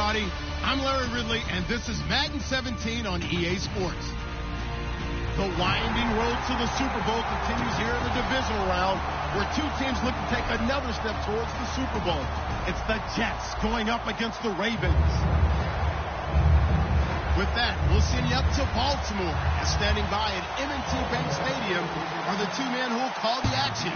everybody. I'm Larry Ridley, and this is Madden 17 on EA Sports. The winding road to the Super Bowl continues here in the divisional round, where two teams look to take another step towards the Super Bowl. It's the Jets going up against the Ravens. With that, we'll send you up to Baltimore. And standing by at M&T Bank Stadium are the two men who will call the action.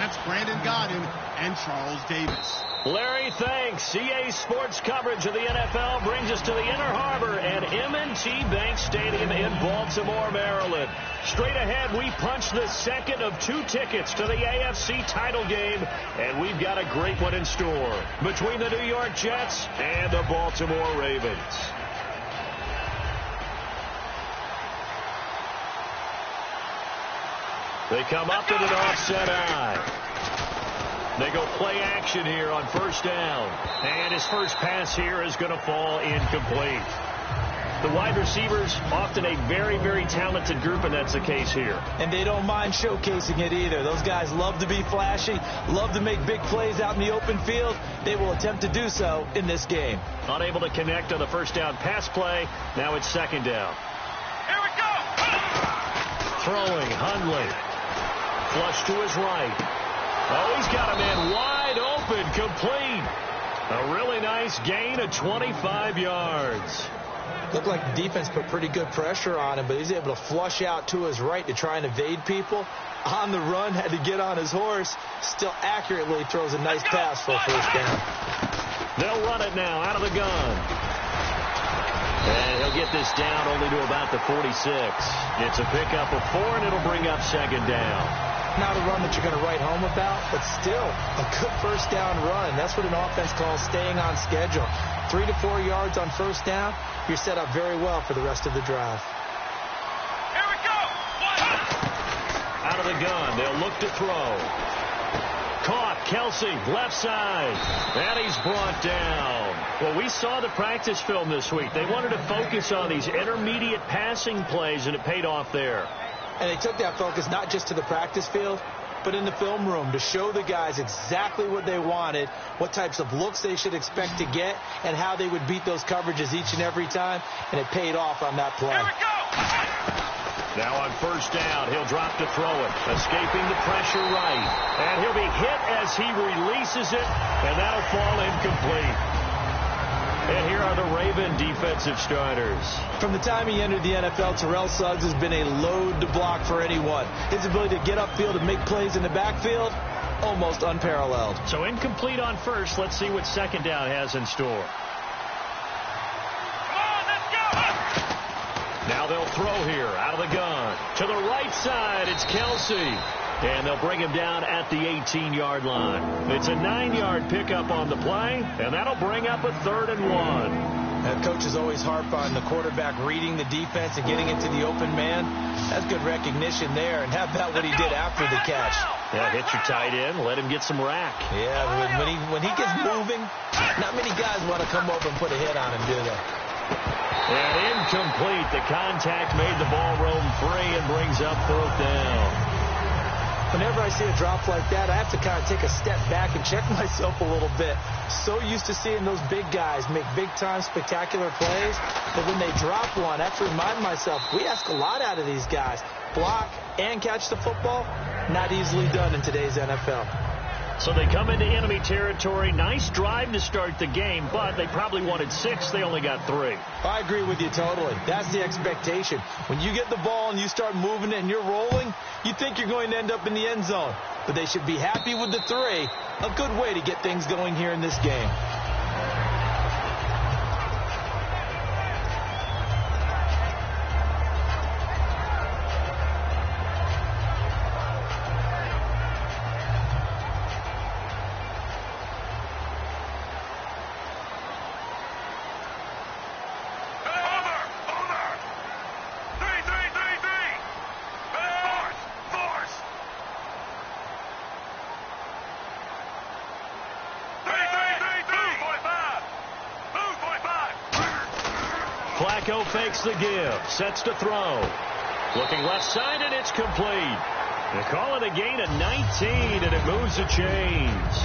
That's Brandon Godden and Charles Davis. Larry, thanks. EA Sports coverage of the NFL brings us to the Inner Harbor at M&T Bank Stadium in Baltimore, Maryland. Straight ahead, we punch the second of two tickets to the AFC title game, and we've got a great one in store between the New York Jets and the Baltimore Ravens. They come up in an offset eye. They go play action here on first down. And his first pass here is going to fall incomplete. The wide receivers, often a very, very talented group, and that's the case here. And they don't mind showcasing it either. Those guys love to be flashy, love to make big plays out in the open field. They will attempt to do so in this game. Unable to connect on the first down pass play. Now it's second down. Here we go! Throwing, Hundley. Flush to his right. Oh, he's got a man wide open, complete. A really nice gain of 25 yards. Looked like the defense put pretty good pressure on him, but he's able to flush out to his right to try and evade people. On the run, had to get on his horse. Still accurately throws a nice pass for a first down. They'll run it now out of the gun. And he'll get this down only to about the 46. It's a pickup of 4, and it'll bring up second down. Not a run that you're going to write home about, but still a good first down run. That's what an offense calls staying on schedule. 3 to 4 yards on first down. You're set up very well for the rest of the drive. Here we go! Out of the gun, they'll look to throw. Caught, Kelsey, left side, and he's brought down. Well, we saw the practice film this week. They wanted to focus on these intermediate passing plays, and it paid off there. And they took that focus not just to the practice field, but in the film room to show the guys exactly what they wanted, what types of looks they should expect to get, and how they would beat those coverages each and every time, and it paid off on that play. Here we go! Now on first down, he'll drop to throw it, escaping the pressure right, and he'll be hit as he releases it, and that'll fall incomplete. And here are the Raven defensive starters. From the time he entered the NFL, Terrell Suggs has been a load to block for anyone. His ability to get upfield and make plays in the backfield, almost unparalleled. So incomplete on first. Let's see what second down has in store. Come on, let's go! Now they'll throw here out of the gun. To the right side, it's Kelsey. And they'll bring him down at the 18-yard line. It's a 9-yard pickup on the play, and that'll bring up a 3rd and 1. Coaches always harp on the quarterback reading the defense and getting into the open man. That's good recognition there. And how about what he did after the catch? Yeah, hit your tight end, let him get some rack. Yeah, when he gets moving, not many guys want to come over and put a hit on him, do they? And incomplete. The contact made the ball roam free and brings up 4th down. Whenever I see a drop like that, I have to kind of take a step back and check myself a little bit. So used to seeing those big guys make big-time spectacular plays, but when they drop one, I have to remind myself, we ask a lot out of these guys. Block and catch the football, not easily done in today's NFL. So they come into enemy territory. Nice drive to start the game, but they probably wanted 6. They only got 3. I agree with you totally. That's the expectation. When you get the ball and you start moving it and you're rolling, you think you're going to end up in the end zone. But they should be happy with the 3. A good way to get things going here in this game. Flacco fakes the give, sets to throw. Looking left side, and it's complete. They call it a gain of 19, and it moves the chains.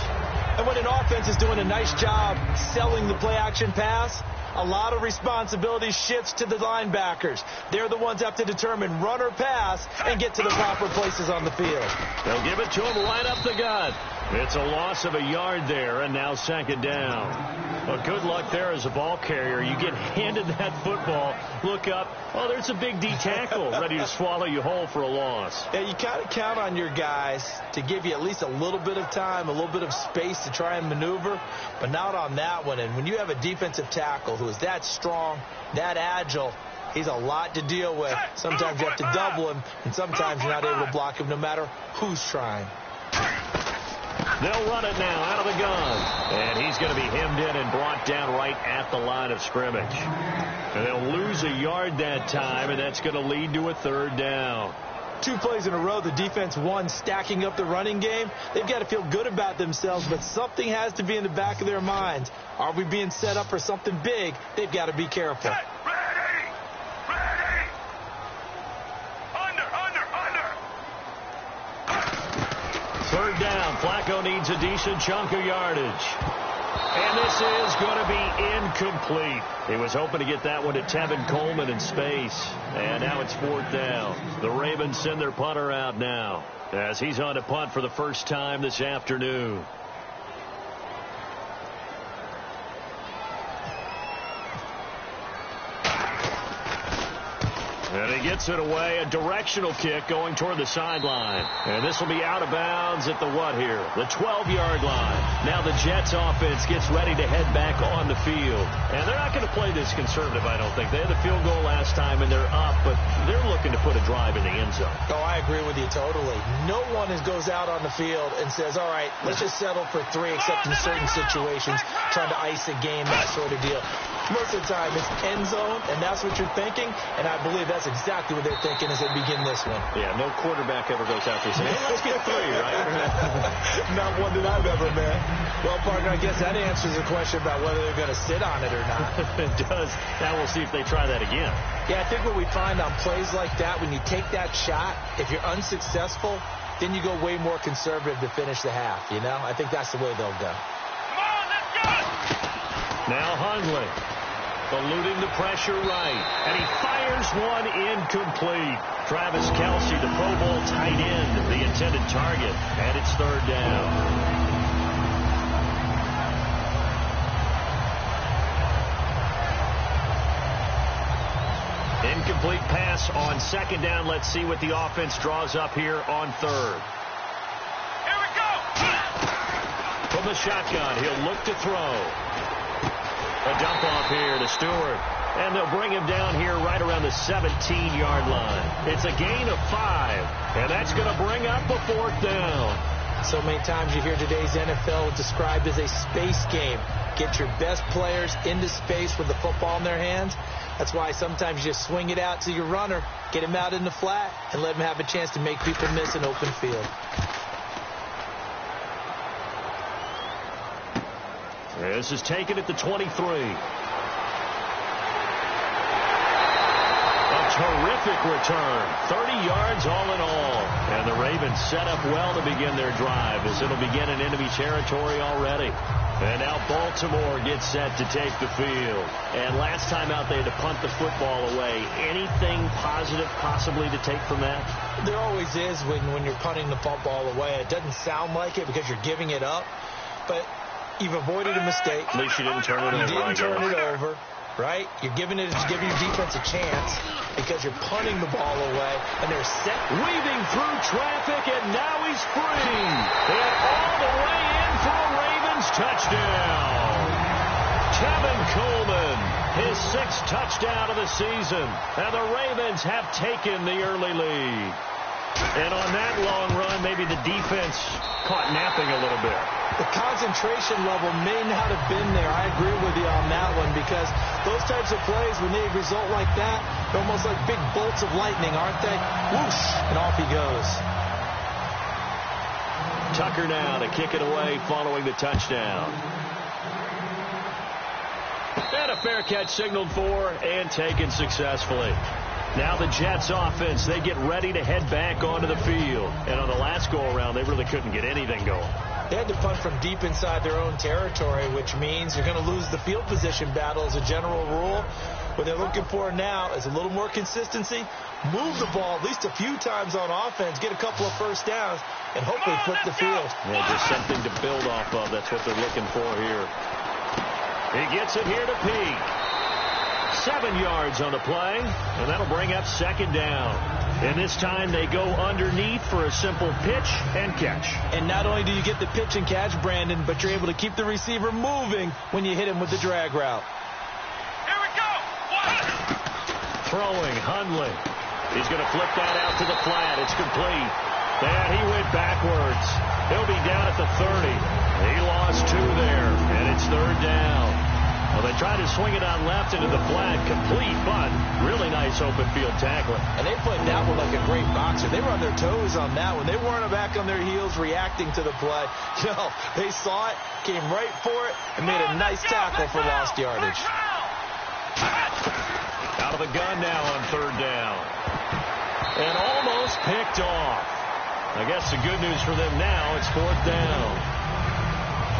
And when an offense is doing a nice job selling the play-action pass, a lot of responsibility shifts to the linebackers. They're the ones that have to determine run or pass and get to the proper places on the field. They'll give it to him right up the gut. It's a loss of a yard there, and now second down. Well, good luck there as a ball carrier. You get handed that football, look up, oh, there's a big D tackle ready to swallow you whole for a loss. Yeah, you kind of count on your guys to give you at least a little bit of time, a little bit of space to try and maneuver, but not on that one. And when you have a defensive tackle who is that strong, that agile, he's a lot to deal with. Sometimes you have to double him, and sometimes you're not able to block him no matter who's trying. They'll run it now out of the gun. And he's going to be hemmed in and brought down right at the line of scrimmage. And they'll lose a yard that time, and that's going to lead to a third down. 2 plays in a row, the defense won, stacking up the running game. They've got to feel good about themselves, but something has to be in the back of their minds. Are we being set up for something big? They've got to be careful. Ready! Under! Third down. Flacco needs a decent chunk of yardage. And this is going to be incomplete. He was hoping to get that one to Tevin Coleman in space. And now it's fourth down. The Ravens send their punter out now as he's on to punt for the first time this afternoon. And he gets it away, a directional kick going toward the sideline. And this will be out of bounds at the what here? The 12-yard line. Now the Jets offense gets ready to head back on the field. And they're not going to play this conservative, I don't think. They had the field goal last time, and they're up, but they're looking to put a drive in the end zone. Oh, I agree with you totally. No one goes out on the field and says, all right, let's just settle for 3, except in certain situations, trying to ice a game, that sort of deal. Most of the time, it's end zone, and that's what you're thinking, and I believe that's exactly what they're thinking as they begin this one. Yeah, no quarterback ever goes out there saying, hey, let's get 3, right? Not one that I've ever met. Well, partner, I guess that answers the question about whether they're going to sit on it or not. It does. Now we'll see if they try that again. Yeah, I think what we find on plays like that, when you take that shot, if you're unsuccessful, then you go way more conservative to finish the half, you know? I think that's the way they'll go. Come on, let's go! Now Hundley. Eluding the pressure right. And he fires one incomplete. Travis Kelce, the Pro Bowl tight end, the intended target. And it's third down. Incomplete pass on second down. Let's see what the offense draws up here on third. Here we go! From the shotgun, he'll look to throw. A dump off here to Stewart. And they'll bring him down here right around the 17-yard line. It's a gain of 5. And that's going to bring up a fourth down. So many times you hear today's NFL described as a space game. Get your best players into space with the football in their hands. That's why sometimes you just swing it out to your runner, get him out in the flat, and let him have a chance to make people miss an open field. This is taken at the 23. A terrific return. 30 yards all in all. And the Ravens set up well to begin their drive as it'll begin in enemy territory already. And now Baltimore gets set to take the field. And last time out they had to punt the football away. Anything positive possibly to take from that? There always is when you're punting the football away. It doesn't sound like it because you're giving it up. But you've avoided a mistake. At least you didn't turn it over. You didn't turn it over, right? You're giving your defense a chance because you're punting the ball away, and they're set. Weaving through traffic, and now he's free. And all the way in for a Ravens touchdown. Tevin Coleman, his 6th touchdown of the season. And the Ravens have taken the early lead. And on that long run, maybe the defense caught napping a little bit. The concentration level may not have been there. I agree with you on that one because those types of plays, when they result like that, they're almost like big bolts of lightning, aren't they? Whoosh, and off he goes. Tucker now to kick it away following the touchdown. And a fair catch signaled for and taken successfully. Now the Jets offense, they get ready to head back onto the field. And on the last go-around, they really couldn't get anything going. They had to punt from deep inside their own territory, which means you're going to lose the field position battle as a general rule. What they're looking for now is a little more consistency, move the ball at least a few times on offense, get a couple of first downs, and hopefully flip the field. Yeah, just something to build off of. That's what they're looking for here. He gets it here to Peak. 7 yards on the play, and that'll bring up second down. And this time they go underneath for a simple pitch and catch. And not only do you get the pitch and catch, Brandon, but you're able to keep the receiver moving when you hit him with the drag route. Here we go. Throwing, Hundley. He's going to flip that out to the flat. It's complete. And he went backwards. He'll be down at the 30. He lost 2 there, and it's third down. Well, they tried to swing it on left into the flat, complete, but really nice open field tackling. And they played that one like a great boxer. They were on their toes on that one. They weren't back on their heels reacting to the play. No, they saw it, came right for it, and made a nice tackle for lost yardage. Out of the gun now on third down. And almost picked off. I guess the good news for them now, it's fourth down.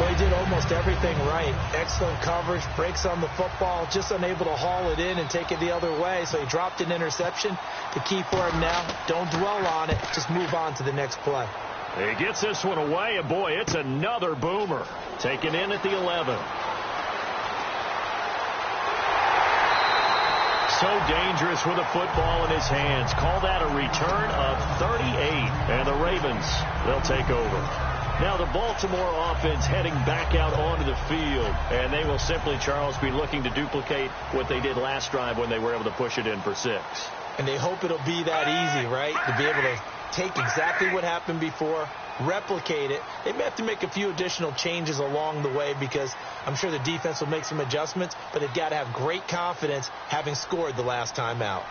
Well, he did almost everything right. Excellent coverage, breaks on the football, just unable to haul it in and take it the other way. So he dropped an interception. The key for him now, don't dwell on it. Just move on to the next play. He gets this one away, and boy, it's another boomer. Taken in at the 11. So dangerous with a football in his hands. Call that a return of 38. And the Ravens, they'll take over. Now the Baltimore offense heading back out onto the field. And they will simply, Charles, be looking to duplicate what they did last drive when they were able to push it in for 6. And they hope it'll be that easy, right? To be able to take exactly what happened before, replicate it. They may have to make a few additional changes along the way because I'm sure the defense will make some adjustments, but they've got to have great confidence having scored the last time out.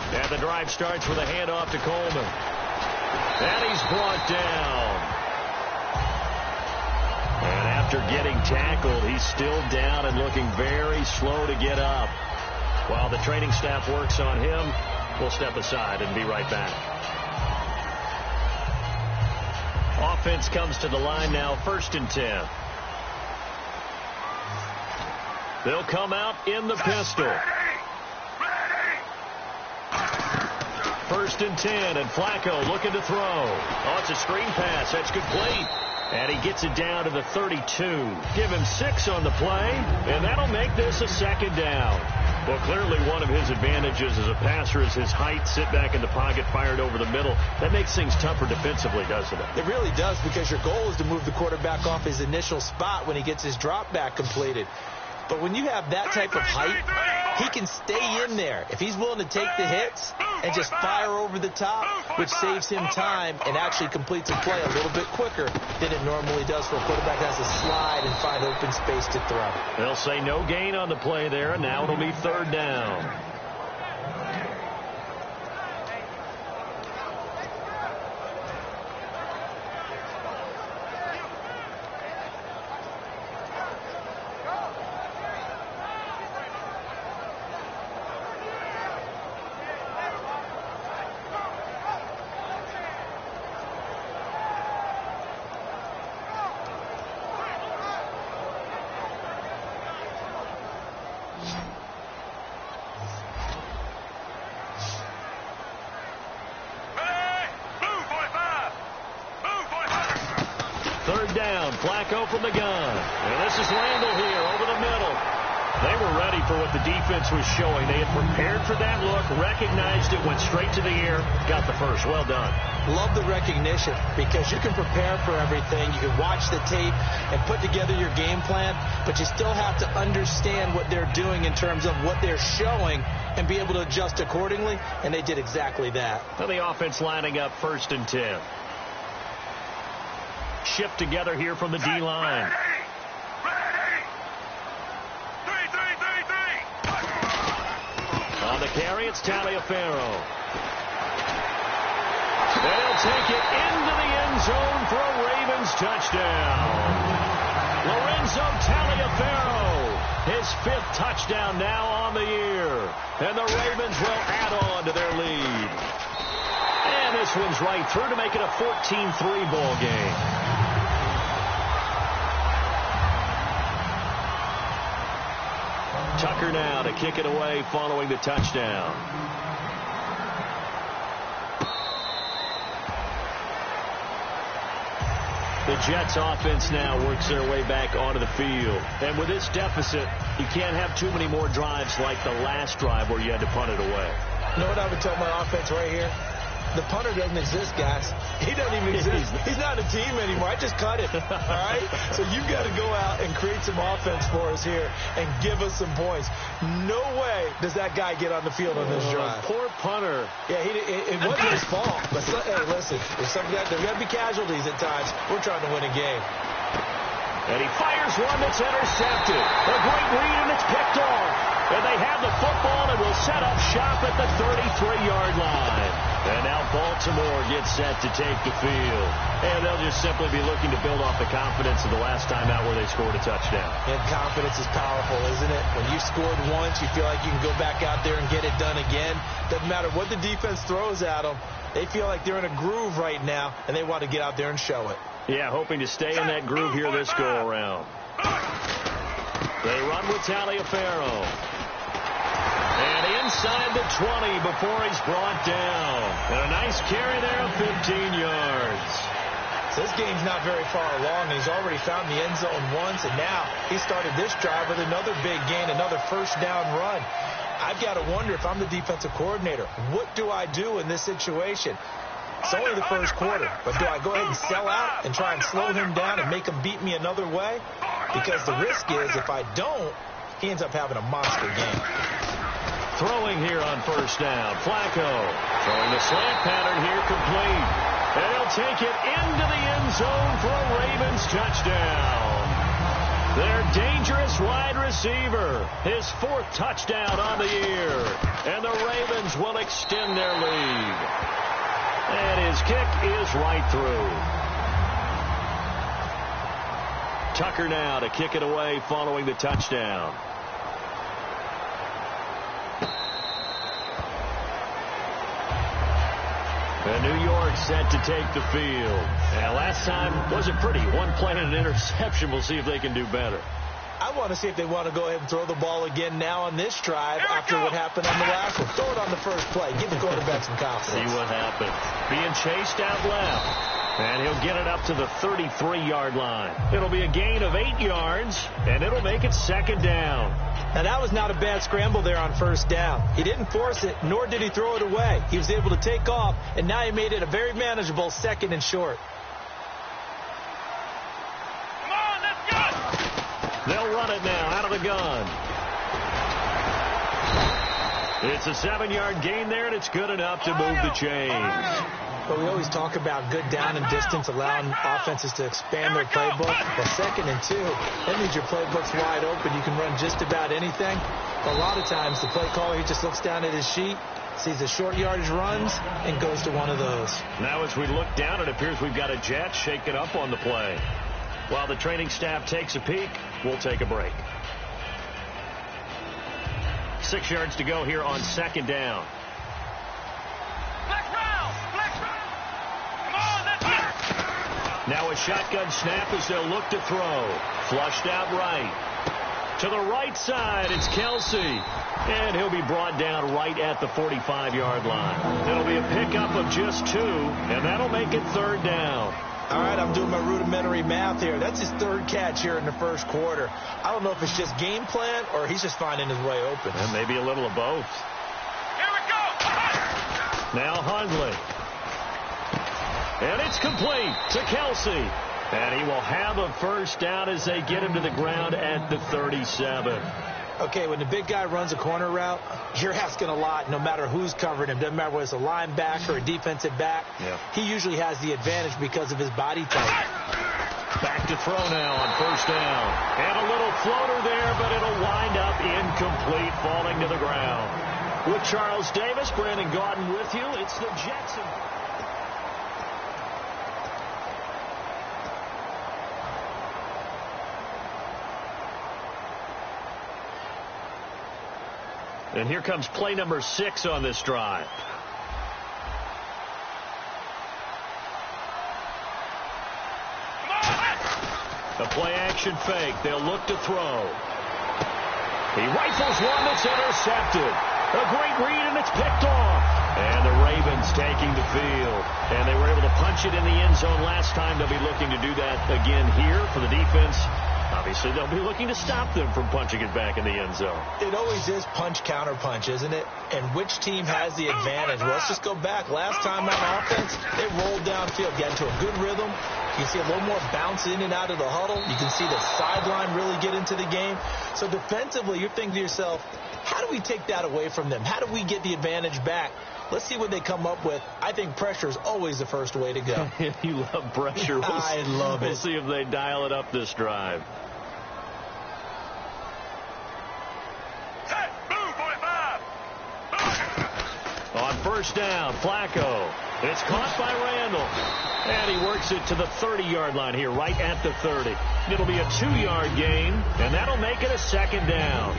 And the drive starts with a handoff to Coleman. And he's brought down. And after getting tackled, he's still down and looking very slow to get up. While the training staff works on him, we'll step aside and be right back. Offense comes to the line now, 1st and 10. They'll come out in the pistol. 1st and 10, and Flacco looking to throw. Oh, it's a screen pass. That's complete. And he gets it down to the 32. Give him 6 on the play, and that'll make this a second down. Well, clearly one of his advantages as a passer is his height. Sit back in the pocket, fired over the middle. That makes things tougher defensively, doesn't it? It really does, because your goal is to move the quarterback off his initial spot when he gets his drop back completed. But when you have that type of height, he can stay in there. If he's willing to take the hits and just fire over the top, which saves him time and actually completes a play a little bit quicker than it normally does for a quarterback that has to slide and find open space to throw. They'll say no gain on the play there, and now it'll be third down. Third down, Flacco from the gun. And this is Randall here over the middle. They were ready for what the defense was showing. They had prepared for that look, recognized it, went straight to the air, got the first. Well done. Love the recognition, because you can prepare for everything. You can watch the tape and put together your game plan, but you still have to understand what they're doing in terms of what they're showing and be able to adjust accordingly, and they did exactly that. Well, the offense lining up 1st and 10. Shift together here from the D-line. On the carry, it's Taliaferro. They'll take it into the end zone for a Ravens touchdown. Lorenzo Taliaferro, his fifth touchdown now on the year. And the Ravens will add on to their lead. And this one's right through to make it a 14-3 ball game. Tucker now to kick it away following the touchdown. The Jets offense now works their way back onto the field. And with this deficit, you can't have too many more drives like the last drive where you had to punt it away. You know what I would tell my offense right here? The punter doesn't exist, guys. He doesn't even exist. He's not a team anymore. I just cut it. All right? So you've got to go out and create some offense for us here and give us some points. No way does that guy get on the field on this drive. Poor punter. Yeah, it wasn't his fault. But hey, listen, there's going to be casualties at times. We're trying to win a game. And he fires one that's intercepted. A great read, and it's picked off. And they have the football and will set up shop at the 33-yard line. And now Baltimore gets set to take the field. And they'll just simply be looking to build off the confidence of the last time out where they scored a touchdown. And confidence is powerful, isn't it? When you scored once, you feel like you can go back out there and get it done again. Doesn't matter what the defense throws at them. They feel like they're in a groove right now, and they want to get out there and show it. Yeah, hoping to stay in that groove here this go-around. They run with Taliaferro. And inside the 20 before he's brought down. And a nice carry there of 15 yards. So this game's not very far along. He's already found the end zone once, and now he started this drive with another big gain, another first down run. I've got to wonder if I'm the defensive coordinator. What do I do in this situation? It's only the first quarter, but do I go ahead and sell out and try and slow him down and make him beat me another way? Because the risk is if I don't, he ends up having a monster game. Throwing here on first down. Flacco throwing the slant pattern here complete. And he'll take it into the end zone for a Ravens touchdown. Their dangerous wide receiver. His fourth touchdown on the year. And the Ravens will extend their lead. And his kick is right through. Tucker now to kick it away following the touchdown. And New York set to take the field. And last time wasn't pretty. One play and an interception. We'll see if they can do better. I want to see if they want to go ahead and throw the ball again now on this drive after what happened on the last one. Throw it on the first play. Give the quarterback some confidence. See what happens. Being chased out left. And he'll get it up to the 33-yard line. It'll be a gain of 8 yards, and it'll make it second down. Now, that was not a bad scramble there on first down. He didn't force it, nor did he throw it away. He was able to take off, and now he made it a very manageable second and short. Come on, let's go! They'll run it now out of the gun. It's a 7-yard gain there, and it's good enough to move the chains. But we always talk about good down and distance, allowing offenses to expand their playbook. Well, 2nd and 2, that means your playbook's wide open. You can run just about anything. But a lot of times, the play caller, he just looks down at his sheet, sees the short yardage runs, and goes to one of those. Now as we look down, it appears we've got a jet shaking up on the play. While the training staff takes a peek, we'll take a break. 6 yards to go here on second down. Now a shotgun snap as they'll look to throw. Flushed out right. To the right side, it's Kelsey. And he'll be brought down right at the 45-yard line. It'll be a pickup of just 2, and that'll make it third down. All right, I'm doing my rudimentary math here. That's his third catch here in the first quarter. I don't know if it's just game plan or he's just finding his way open. And maybe a little of both. Here we go! Now Hundley. And it's complete to Kelsey. And he will have a first down as they get him to the ground at the 37. Okay, when the big guy runs a corner route, you're asking a lot no matter who's covering him. Doesn't matter whether it's a linebacker or a defensive back. Yeah. He usually has the advantage because of his body type. Back to throw now on first down. And a little floater there, but it'll wind up incomplete, falling to the ground. With Charles Davis, Brandon Gaudin with you. It's the Jets. And here comes play number 6 on this drive. A play-action fake. They'll look to throw. He rifles one that's intercepted. A great read, and it's picked off. And the Ravens taking the field. And they were able to punch it in the end zone last time. They'll be looking to do that again here for the defense. Obviously, they'll be looking to stop them from punching it back in the end zone. It always is punch-counter-punch, isn't it? And which team has the advantage? Well, let's just go back. Last time on offense, they rolled downfield, got into a good rhythm. You can see a little more bounce in and out of the huddle. You can see the sideline really get into the game. So defensively, you're thinking to yourself, how do we take that away from them? How do we get the advantage back? Let's see what they come up with. I think pressure is always the first way to go. You love pressure. I love it. We'll see if they dial it up this drive. Set, move, 45. On first down, Flacco. It's caught by Randall. And he works it to the 30-yard line here, right at the 30. It'll be a 2-yard gain, and that'll make it a second down.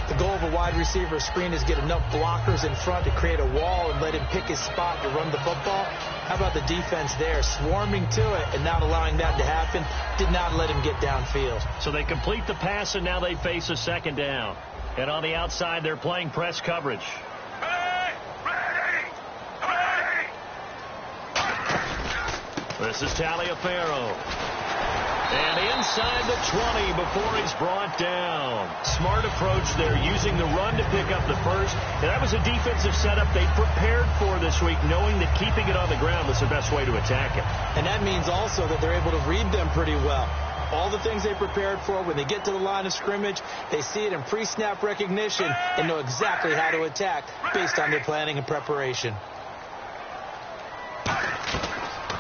The goal of a wide receiver screen is get enough blockers in front to create a wall and let him pick his spot to run the football. How about the defense there, swarming to it and not allowing that to happen? Did not let him get downfield. So they complete the pass, and now they face a second down. And on the outside, they're playing press coverage. This is Taliaferro. And inside the 20 before he's brought down. Smart approach there, using the run to pick up the first. And that was a defensive setup they prepared for this week, knowing that keeping it on the ground was the best way to attack it. And that means also that they're able to read them pretty well. All the things they prepared for, when they get to the line of scrimmage, they see it in pre-snap recognition and know exactly how to attack based on their planning and preparation.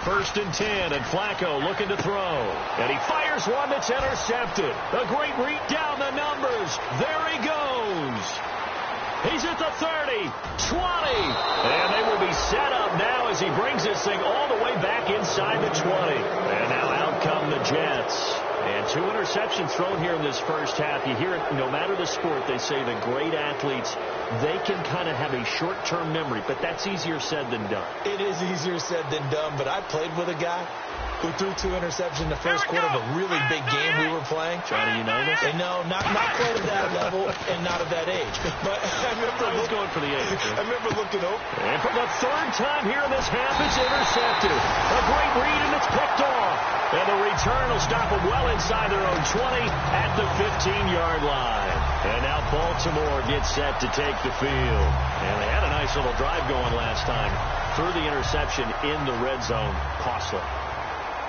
First and 10, and Flacco looking to throw. And he fires one that's intercepted. A great read down the numbers. There he goes. He's at the 30, 20. And they will be set up now as he brings this thing all the way back inside the 20. And now out come the Jets. And 2 interceptions thrown here in this first half. You hear it, no matter the sport, they say the great athletes, they can kind of have a short-term memory, but that's easier said than done. It is easier said than done, but I played with a guy who threw 2 interceptions in the first quarter of a really big game we were playing. Johnny Unitas? And no, not quite at that level and not at that age. But I was going for the age. I remember looking over. And for the 3rd time here in this half, it's intercepted. A great read, and it's picked off. And the return will stop them well inside their own 20 at the 15-yard line. And now Baltimore gets set to take the field. And they had a nice little drive going last time. Threw the interception in the red zone. Costly.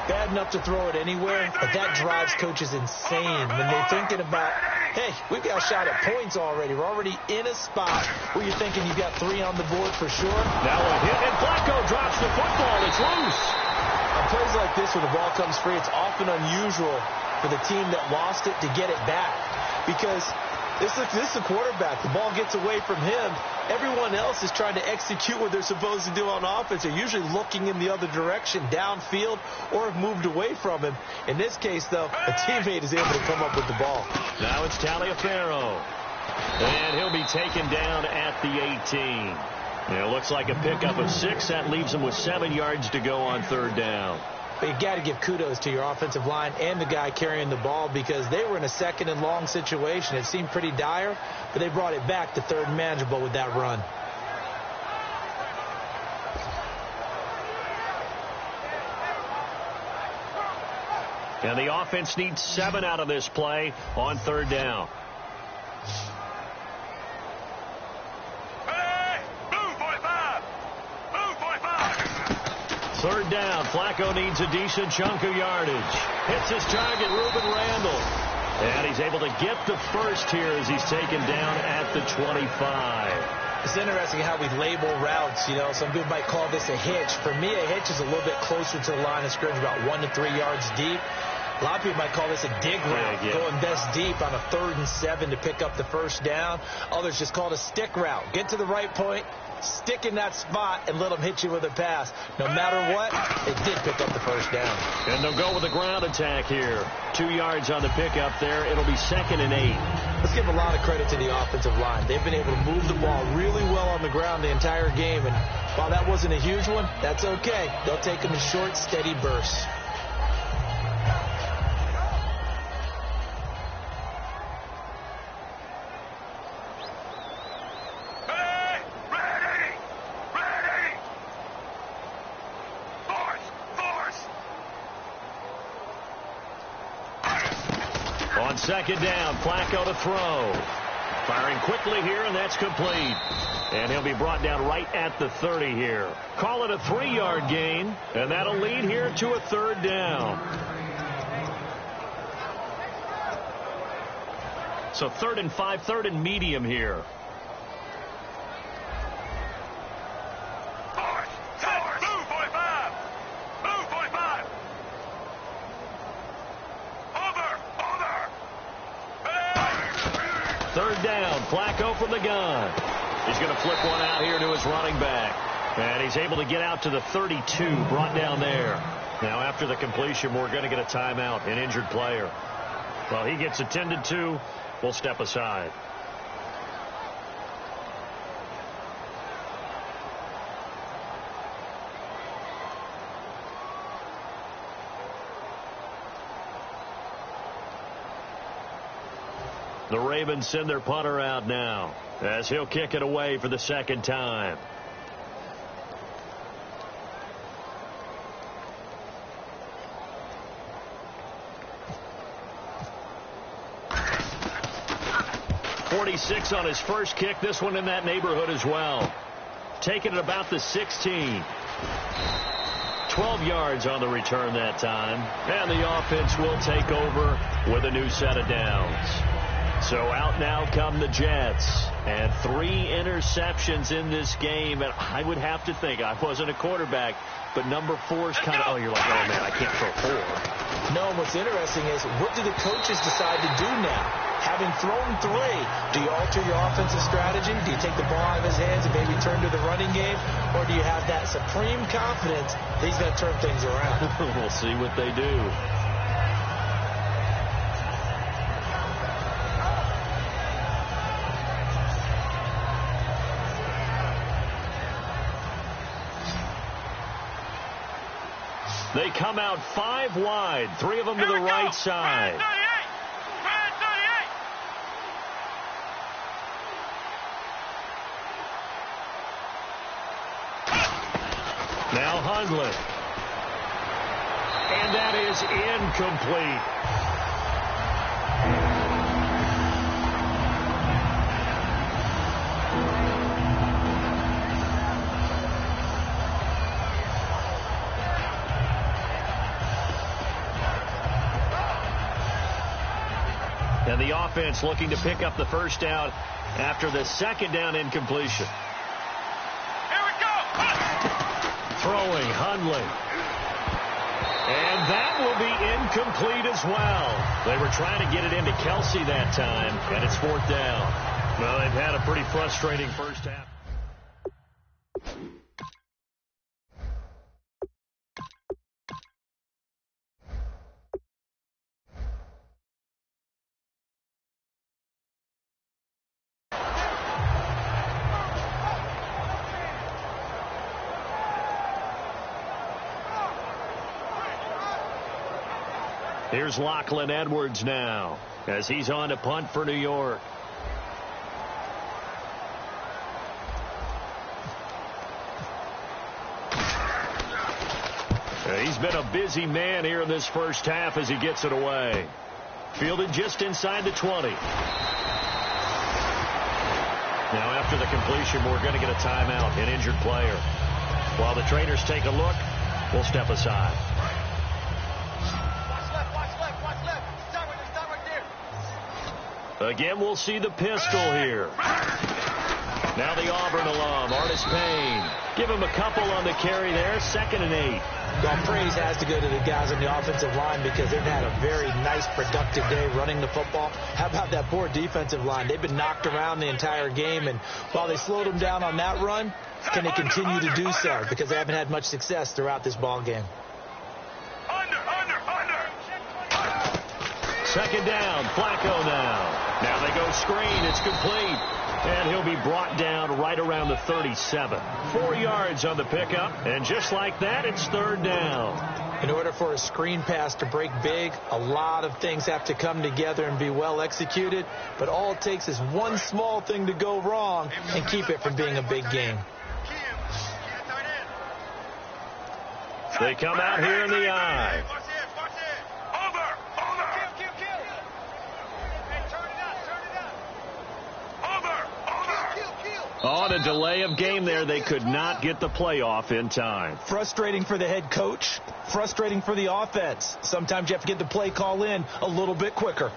Bad enough to throw it anywhere, but that drives coaches insane when they're thinking about, hey, we've got a shot at points already. We're already in a spot where you're thinking you've got 3 on the board for sure. Now a hit, and Flacco drops the football. It's loose. On plays like this where the ball comes free, it's often unusual for the team that lost it to get it back because this is the quarterback. The ball gets away from him. Everyone else is trying to execute what they're supposed to do on offense. They're usually looking in the other direction, downfield, or have moved away from him. In this case, though, a teammate is able to come up with the ball. Now it's Taliaferro. And he'll be taken down at the 18. It looks like a pickup of 6. That leaves him with 7 yards to go on 3rd down. But you got to give kudos to your offensive line and the guy carrying the ball because they were in a 2nd and long situation. It seemed pretty dire, but they brought it back to 3rd and manageable with that run. And the offense needs 7 out of this play on 3rd down. Third down, Flacco needs a decent chunk of yardage. Hits his target, Reuben Randall. And he's able to get the first here as he's taken down at the 25. It's interesting how we label routes. You know, some people might call this a hitch. For me, a hitch is a little bit closer to the line of scrimmage, about 1 to 3 yards deep. A lot of people might call this a dig route, going best deep on a 3rd and 7 to pick up the first down. Others just call it a stick route. Get to the right point, stick in that spot, and let them hit you with a pass. No matter what, they did pick up the first down. And they'll go with a ground attack here. 2 yards on the pickup there. It'll be 2nd and 8. Let's give a lot of credit to the offensive line. They've been able to move the ball really well on the ground the entire game, and while that wasn't a huge one, that's okay. They'll take them in short, steady bursts. On second down, Flacco to throw. Firing quickly here, and that's complete. And he'll be brought down right at the 30 here. Call it a 3-yard gain, and that'll lead here to a third down. So 3rd and 5, 3rd and medium here. Third down, Flacco from the gun. He's going to flip one out here to his running back. And he's able to get out to the 32, brought down there. Now after the completion, we're going to get a timeout, an injured player. Well, he gets attended to. We'll step aside. The Ravens send their punter out now as he'll kick it away for the second time. .46 on his first kick. This one in that neighborhood as well. Taking it about the 16. 12 yards on the return that time. And the offense will take over with a new set of downs. So out now come the Jets. And 3 interceptions in this game. And I would have to think, I wasn't a quarterback, but number 4 is kind of, oh, you're like, oh, man, I can't throw 4. No, what's interesting is, what do the coaches decide to do now? Having thrown 3, do you alter your offensive strategy? Do you take the ball out of his hands and maybe turn to the running game? Or do you have that supreme confidence that he's going to turn things around? We'll see what they do. They come out 5 wide, 3 of them to the right side. Now Hundley. And that is incomplete. And the offense looking to pick up the first down after the second down incompletion. Here we go. Throwing, Hundley. And that will be incomplete as well. They were trying to get it into Kelsey that time, and it's 4th down. Well, they've had a pretty frustrating first half. Here's Lachlan Edwards now as he's on to punt for New York. He's been a busy man here in this first half as he gets it away. Fielded just inside the 20. Now after the completion, we're going to get a timeout, an injured player. While the trainers take a look, we'll step aside. Again, we'll see the pistol here. Now the Auburn alum, Artis Payne. Give him a couple on the carry there, 2nd and 8. Well, praise has to go to the guys on the offensive line because they've had a very nice, productive day running the football. How about that poor defensive line? They've been knocked around the entire game, and while they slowed them down on that run, can they continue to do so? Because they haven't had much success throughout this ball game. Second down, Flacco now. Now they go screen. It's complete. And he'll be brought down right around the 37. 4 yards on the pickup. And just like that, it's third down. In order for a screen pass to break big, a lot of things have to come together and be well executed. But all it takes is one small thing to go wrong and keep it from being a big game. They come out here in the I. On a delay of game there, they could not get the playoff in time. Frustrating for the head coach, frustrating for the offense. Sometimes you have to get the play call in a little bit quicker.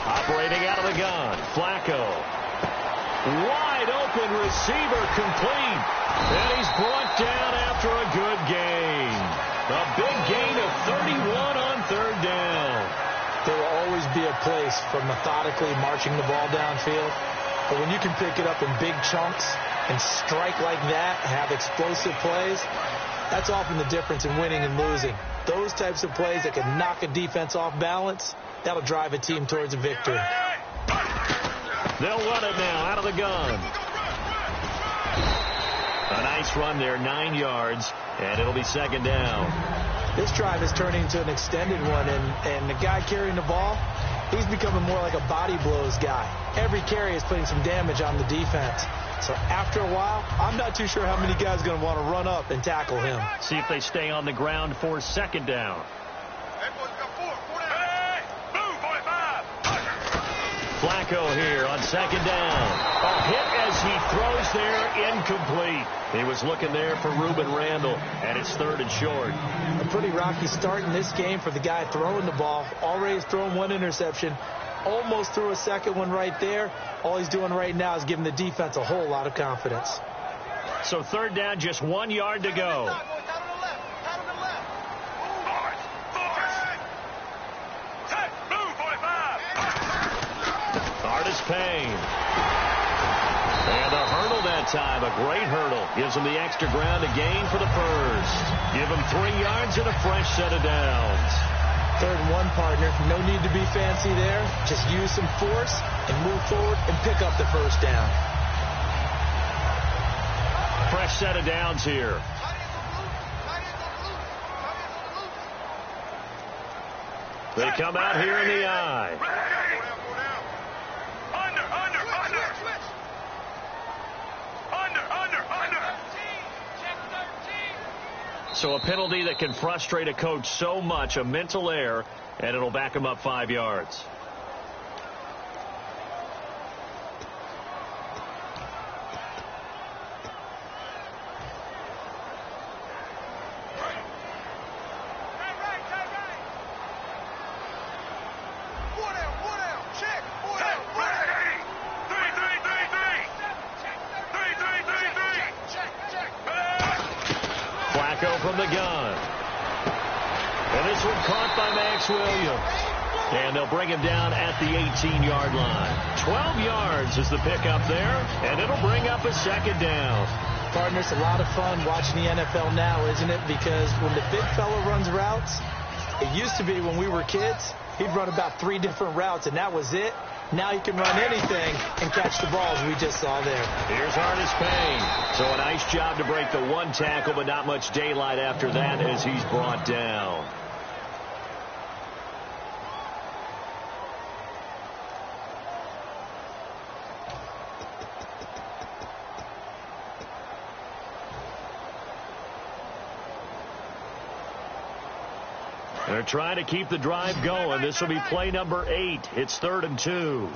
Operating out of the gun, Flacco. Wide open receiver, complete. And he's brought down after a good gain. A big gain of 31 on third down. There will always be a place for methodically marching the ball downfield. But when you can pick it up in big chunks and strike like that, have explosive plays, that's often the difference in winning and losing. Those types of plays that can knock a defense off balance, that'll drive a team towards a victory. They'll run it now out of the gun. A nice run there, 9 yards, and it'll be second down. This drive is turning into an extended one, and the guy carrying the ball, he's becoming more like a body blows guy. Every carry is putting some damage on the defense. So after a while, I'm not too sure how many guys are going to want to run up and tackle him. See if they stay on the ground for second down. Flacco here on second down. A hit as he throws there, incomplete. He was looking there for Reuben Randall, and it's third and short. A pretty rocky start in this game for the guy throwing the ball. Already has thrown one interception. Almost threw a second one right there. All he's doing right now is giving the defense a whole lot of confidence. So third down, just 1 yard to go. Artis Payne. And a hurdle that time, a great hurdle. Gives him the extra ground to gain for the first. Give him 3 yards and a fresh set of downs. Third and one, partner. No need to be fancy there. Just use some force and move forward and pick up the first down. Fresh set of downs here. They come out here in the I. So a penalty that can frustrate a coach so much, a mental error, and it'll back him up 5 yards. From the gun. And this one caught by Max Williams. And they'll bring him down at the 18-yard line. 12 yards is the pickup there, and it'll bring up a second down. Partner, it's a lot of fun watching the NFL now, isn't it? Because when the big fella runs routes, it used to be when we were kids, he'd run about 3 different routes, and that was it. Now he can run anything and catch the balls we just saw there. Here's Artis Payne. So a nice job to break the one tackle, but not much daylight after that as he's brought down. They're trying to keep the drive going. This will be play number 8. It's 3rd and 2.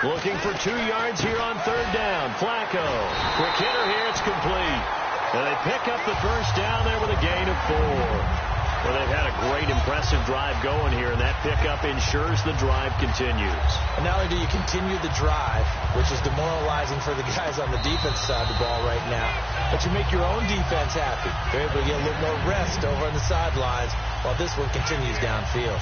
Looking for 2 yards here on 3rd down. Flacco. Quick hitter here. It's complete. And they pick up the first down there with a gain of 4. Well, they've had a great, impressive drive going here, and that pickup ensures the drive continues. And not only do you continue the drive, which is demoralizing for the guys on the defense side of the ball right now, but you make your own defense happy. They're able to get a little more rest over on the sidelines while this one continues downfield.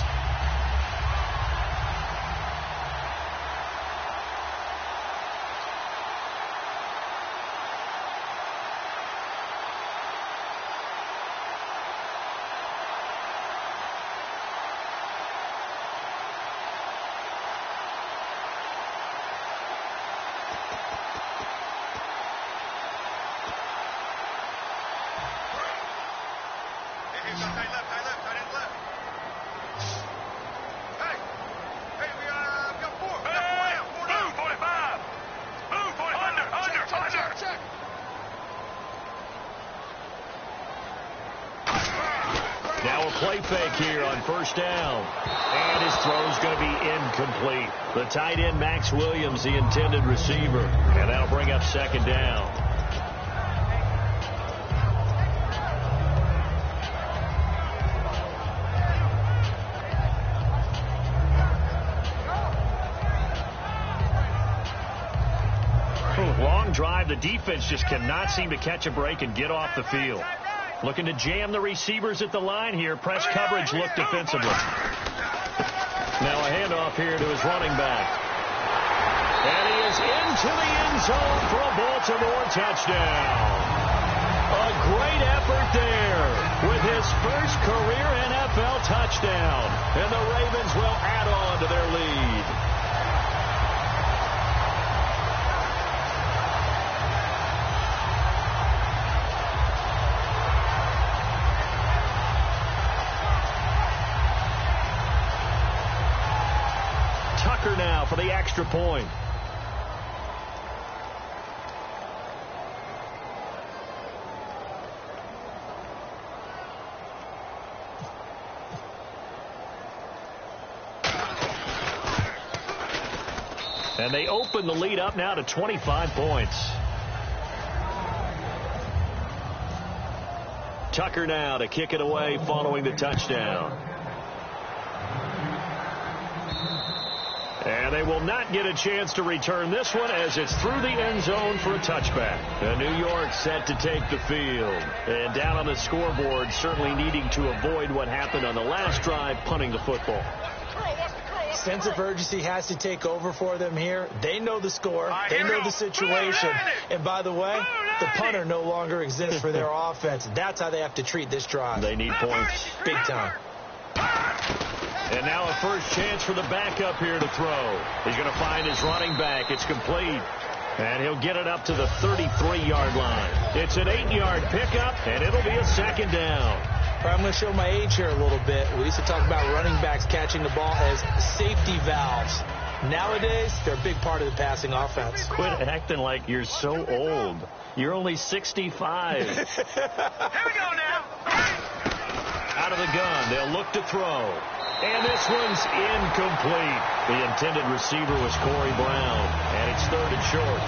Now a play fake here on first down. And his throw's going to be incomplete. The tight end, Max Williams, the intended receiver. And that'll bring up second down. Long drive. The defense just cannot seem to catch a break and get off the field. Looking to jam the receivers at the line here. Press coverage look defensively. Now a handoff here to his running back. And he is into the end zone for a Baltimore touchdown. A great effort there with his first career NFL touchdown. And the Ravens will add on to their lead. Now for the extra point. And they open the lead up now to 25 points. Tucker now to kick it away following the touchdown. And they will not get a chance to return this one as it's through the end zone for a touchback. And New York set to take the field. And down on the scoreboard, certainly needing to avoid what happened on the last drive, punting the football. Sense of urgency has to take over for them here. They know the score. They know the situation. And by the way, the punter no longer exists for their offense. That's how they have to treat this drive. They need points. Big time. And now a first chance for the backup here to throw. He's going to find his running back. It's complete. And he'll get it up to the 33-yard line. It's an 8-yard pickup, and it'll be a second down. I'm going to show my age here a little bit. We used to talk about running backs catching the ball as safety valves. Nowadays, they're a big part of the passing offense. Quit acting like you're so old. You're only 65. Here we go now. Out of the gun, they'll look to throw. And this one's incomplete. The intended receiver was Corey Brown. And it's third and short.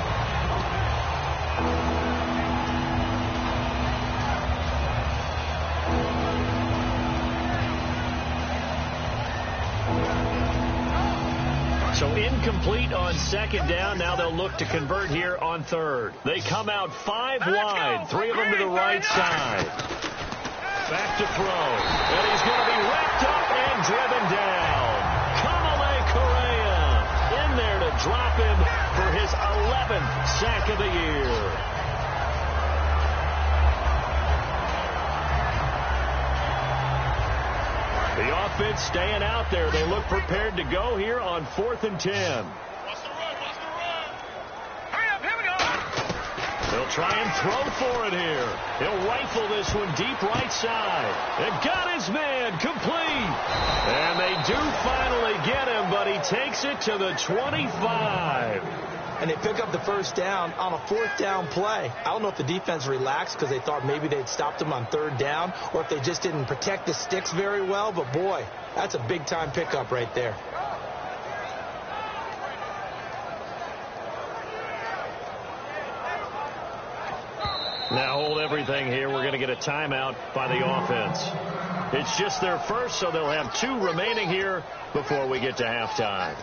So incomplete on second down. Now they'll look to convert here on third. They come out 5 wide. 3 of them to the right side. Back to throw. And he's going to be wrapped up and driven down. Kamale Correa in there to drop him for his 11th sack of the year. The offense staying out there. They look prepared to go here on 4th and 10. They'll try and throw for it here. He'll rifle this one deep right side. And got his man complete. And they do finally get him, but he takes it to the 25. And they pick up the first down on a 4th down play. I don't know if the defense relaxed because they thought maybe they'd stopped him on 3rd down or if they just didn't protect the sticks very well. But, boy, that's a big-time pickup right there. Now hold everything here. We're going to get a timeout by the offense. It's just their first, so they'll have 2 remaining here before we get to halftime.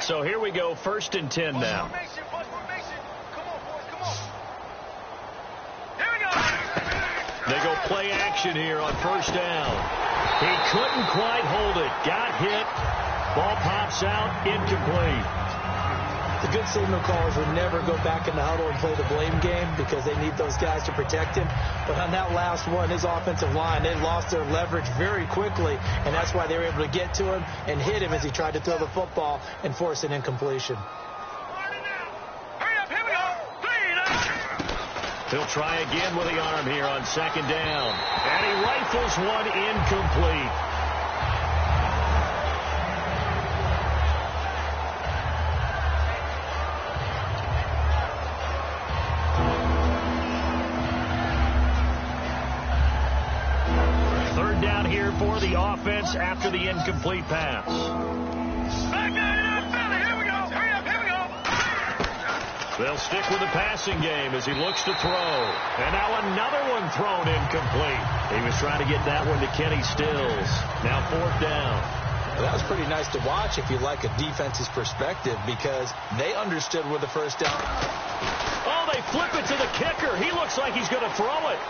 So here we go, 1st and 10 now. They go play action here on 1st down. He couldn't quite hold it. Got hit. Ball pops out, incomplete. The good signal callers would never go back in the huddle and play the blame game because they need those guys to protect him. But on that last one, his offensive line, they lost their leverage very quickly, and that's why they were able to get to him and hit him as he tried to throw the football and force an incompletion. He'll try again with the arm here on 2nd down. And he rifles one incomplete. Third down here for the offense after the incomplete pass. They'll stick with the passing game as he looks to throw. And now another one thrown incomplete. He was trying to get that one to Kenny Stills. Now 4th down. Well, that was pretty nice to watch if you like a defense's perspective because they understood where the 1st down. Oh, they flip it to the kicker. He looks like he's going to throw it.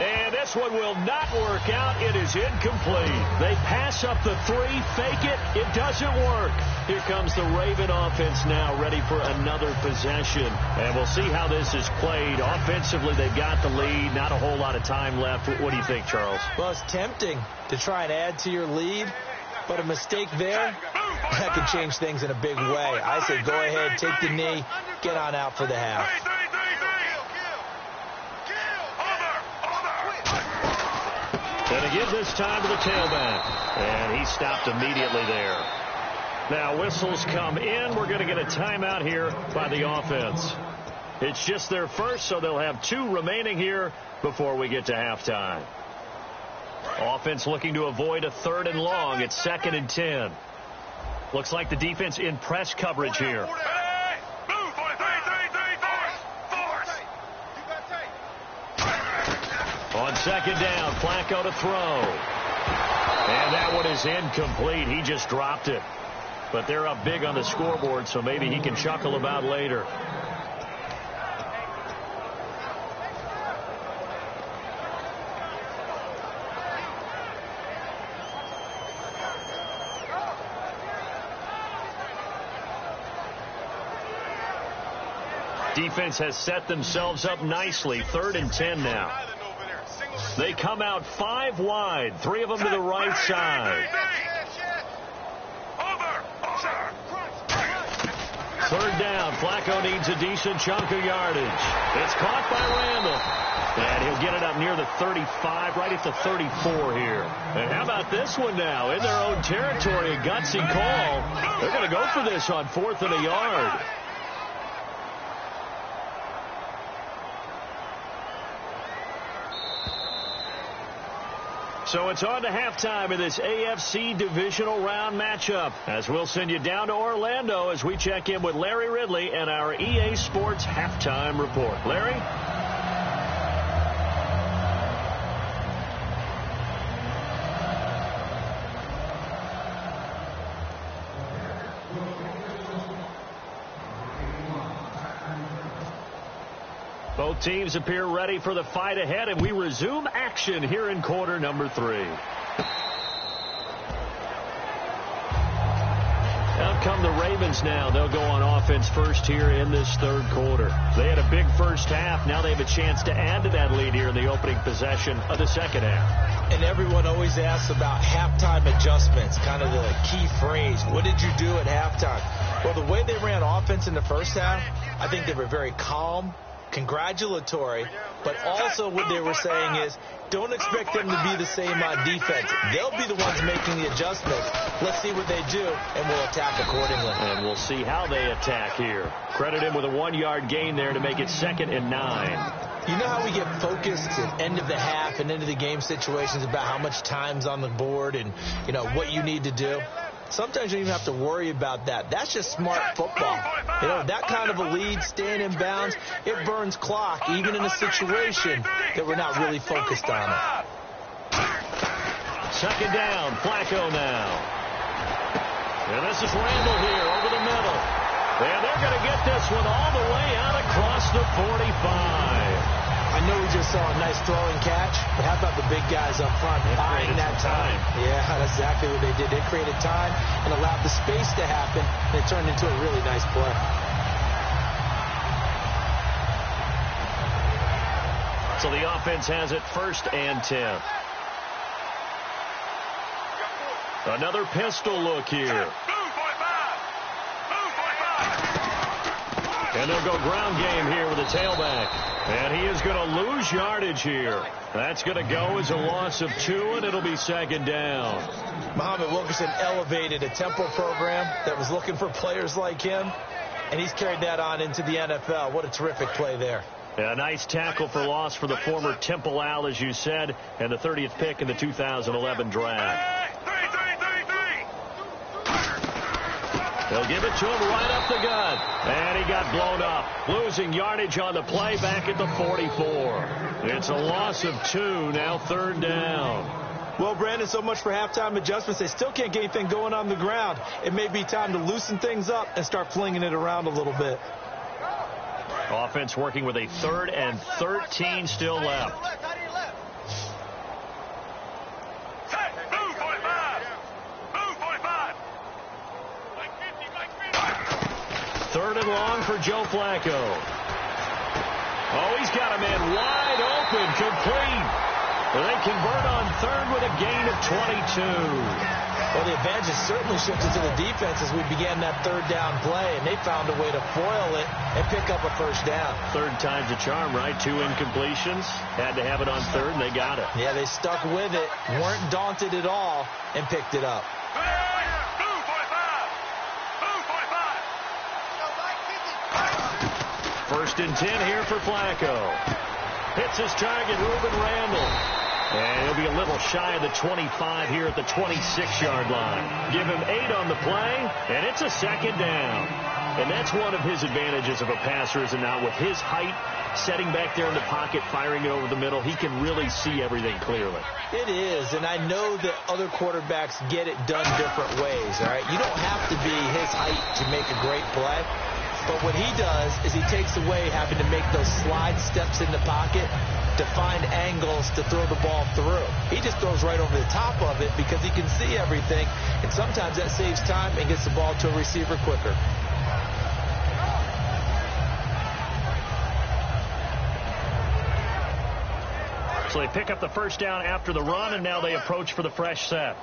And this one will not work out. It is incomplete. They pass up the 3, fake it. It doesn't work. Here comes the Raven offense now, ready for another possession. And we'll see how this is played. Offensively, they've got the lead. Not a whole lot of time left. What do you think, Charles? Well, it's tempting to try and add to your lead, but a mistake there, that could change things in a big way. I say go ahead, take the knee, get on out for the half. Going to give this time to the tailback. And he stopped immediately there. Now whistles come in. We're going to get a timeout here by the offense. It's just their first, so they'll have 2 remaining here before we get to halftime. Offense looking to avoid a 3rd and long. It's 2nd and 10. Looks like the defense in press coverage here. On 2nd down, Flacco to throw. And that one is incomplete. He just dropped it. But they're up big on the scoreboard, so maybe he can chuckle about later. Defense has set themselves up nicely. 3rd and 10 now. They come out 5 wide, 3 of them to the right side. 3rd down. Flacco needs a decent chunk of yardage. It's caught by Randall. And he'll get it up near the 35, right at the 34 here. And how about this one now? In their own territory, a gutsy call. They're going to go for this on 4th and a yard. So it's on to halftime in this AFC Divisional Round matchup, as we'll send you down to Orlando as we check in with Larry Ridley and our EA Sports Halftime Report. Larry? Both teams appear ready for the fight ahead, and we resume action here in quarter number 3. Out come the Ravens now. They'll go on offense first here in this 3rd quarter. They had a big first half. Now they have a chance to add to that lead here in the opening possession of the 2nd half. And everyone always asks about halftime adjustments, kind of the key phrase. What did you do at halftime? Well, the way they ran offense in the first half, I think they were very calm, congratulatory, but also what they were saying is don't expect them to be the same on defense. They'll be the ones making the adjustments. Let's see what they do, and we'll attack accordingly. And we'll see how they attack here. Credit him with a 1-yard gain there to make it 2nd and 9. You know how we get focused at end of the half and into the game situations about how much time's on the board and, you know, what you need to do? Sometimes you don't even have to worry about that. That's just smart football. You know, that kind of a lead, staying in bounds, it burns clock, even in a situation that we're not really focused on it. Second down, Flacco now. And this is Randall here over the middle. And they're going to get this one all the way out across the 45. I know we just saw a nice throwing catch, but how about the big guys up front buying that time? Yeah, that's exactly what they did. They created time and allowed the space to happen, and it turned into a really nice play. So the offense has it 1st and 10. Another pistol look here. And they'll go ground game here with a tailback. And he is going to lose yardage here. That's going to go as a loss of 2, and it'll be 2nd down. Muhammad Wilkerson elevated a tempo program that was looking for players like him, and he's carried that on into the NFL. What a terrific play there. A nice tackle for loss for the former Temple Owl, as you said, and the 30th pick in the 2011 draft. They'll give it to him right up the gut. And he got blown up. Losing yardage on the play back at the 44. It's a loss of 2, now 3rd down. Well, Brandon, so much for halftime adjustments. They still can't get anything going on the ground. It may be time to loosen things up and start flinging it around a little bit. Offense working with a 3rd and 13 still left. Third and long for Joe Flacco. Oh, he's got a man wide open, complete. They convert on 3rd with a gain of 22. Well, the advantage has certainly shifted to the defense as we began that 3rd down play, and they found a way to foil it and pick up a 1st down. 3rd time's a charm, right? 2 incompletions. Had to have it on 3rd, and they got it. Yeah, they stuck with it, weren't daunted at all, and picked it up. First and 10 here for Flacco. Hits his target, Ruben Randall. And he'll be a little shy of the 25 here at the 26-yard line. Give him 8 on the play, and it's a 2nd down. And that's one of his advantages of a passer, is not with his height, setting back there in the pocket, firing it over the middle. He can really see everything clearly. It is, and I know that other quarterbacks get it done different ways, all right? You don't have to be his height to make a great play. But what he does is he takes away having to make those slide steps in the pocket to find angles to throw the ball through. He just throws right over the top of it because he can see everything, and sometimes that saves time and gets the ball to a receiver quicker. So they pick up the 1st down after the run, and now they approach for the fresh set.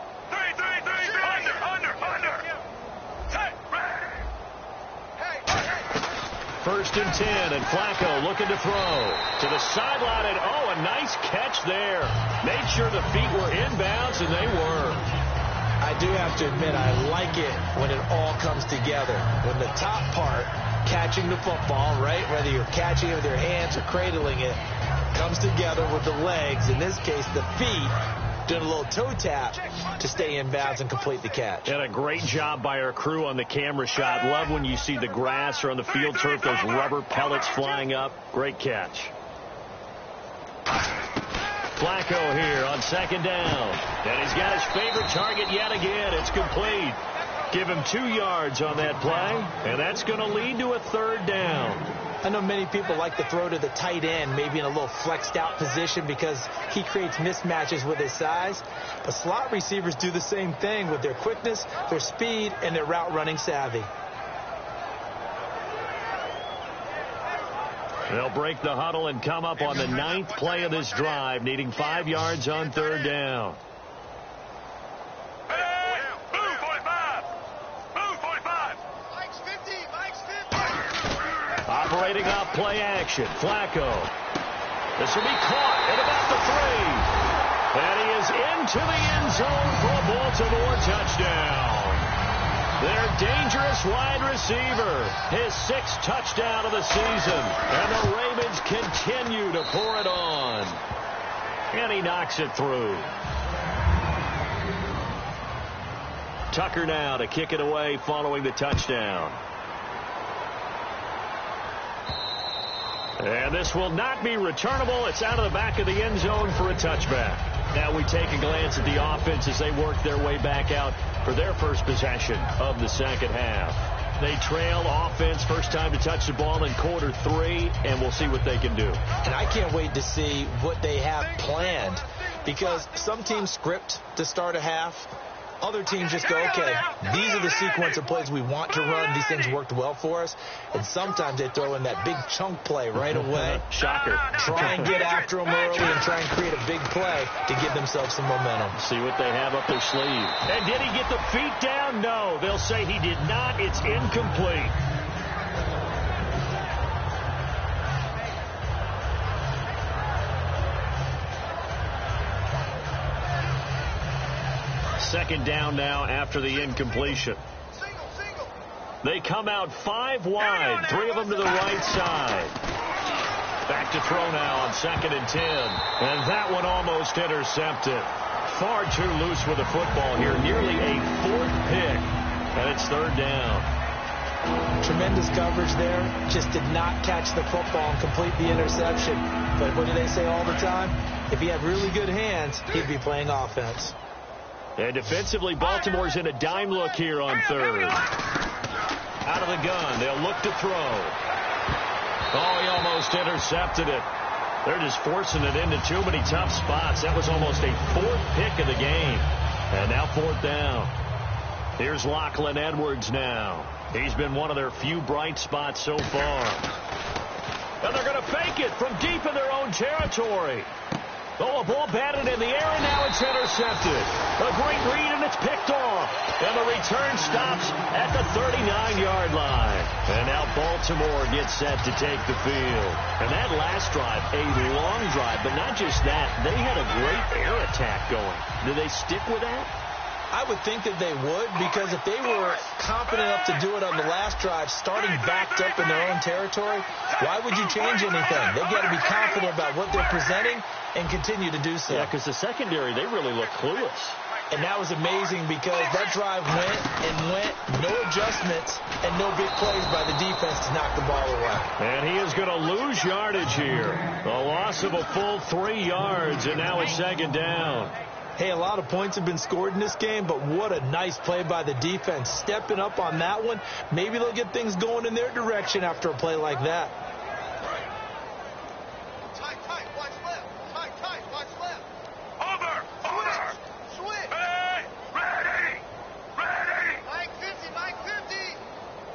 First and 10, and Flacco looking to throw to the sideline, and oh, a nice catch there. Made sure the feet were inbounds, and they were. I do have to admit, I like it when it all comes together. When the top part, catching the football, right, whether you're catching it with your hands or cradling it, comes together with the legs, in this case the feet, doing a little toe tap to stay in bounds and complete the catch. And a great job by our crew on the camera shot. Love when you see the grass or on the field turf, those rubber pellets flying up. Great catch. Flacco here on 2nd down. And he's got his favorite target yet again. It's complete. Give him 2 yards on that play, and that's going to lead to a 3rd down. I know many people like to throw to the tight end, maybe in a little flexed out position because he creates mismatches with his size. But slot receivers do the same thing with their quickness, their speed, and their route running savvy. They'll break the huddle and come up on the 9th play of this drive, needing 5 yards on 3rd down. Operating off play action. Flacco. This will be caught at about the 3. And he is into the end zone for a Baltimore touchdown. Their dangerous wide receiver. His 6th touchdown of the season. And the Ravens continue to pour it on. And he knocks it through. Tucker now to kick it away following the touchdown. And this will not be returnable. It's out of the back of the end zone for a touchback. Now we take a glance at the offense as they work their way back out for their first possession of the second half. They trail offense, first time to touch the ball in quarter 3, and we'll see what they can do. And I can't wait to see what they have planned, because some teams script to start a half. Other teams just go, okay, these are the sequence of plays we want to run. These things worked well for us. And sometimes they throw in that big chunk play right away. Shocker. Try and get after them early and try and create a big play to give themselves some momentum. See what they have up their sleeve. And did he get the feet down? No. They'll say he did not. It's incomplete. Second down now after the incompletion. They come out 5 wide, 3 of them to the right side. Back to throw now on 2nd and 10. And that one almost intercepted. Far too loose with the football here. Nearly a 4th pick. And it's 3rd down. Tremendous coverage there. Just did not catch the football and complete the interception. But what do they say all the time? If he had really good hands, he'd be playing offense. And defensively, Baltimore's in a dime look here on 3rd. Out of the gun. They'll look to throw. Oh, he almost intercepted it. They're just forcing it into too many tough spots. That was almost a 4th pick of the game. And now 4th down. Here's Lachlan Edwards now. He's been one of their few bright spots so far. And they're going to fake it from deep in their own territory. Oh, a ball batted in the air, and now it's intercepted. A great read, and it's picked off. And the return stops at the 39-yard line. And now Baltimore gets set to take the field. And that last drive, a long drive, but not just that. They had a great air attack going. Do they stick with that? I would think that they would, because if they were confident enough to do it on the last drive, starting backed up in their own territory, why would you change anything? They've got to be confident about what they're presenting and continue to do so. Yeah, because the secondary, they really look clueless. And that was amazing, because that drive went and went, no adjustments, and no big plays by the defense to knock the ball away. And he is going to lose yardage here. A loss of a full 3 yards, and now it's 2nd down. Hey, a lot of points have been scored in this game, but what a nice play by the defense. Stepping up on that one, maybe they'll get things going in their direction after a play like that. Tight, watch left. Tight, watch left. Over. Switch. Hey, ready. Mike 50.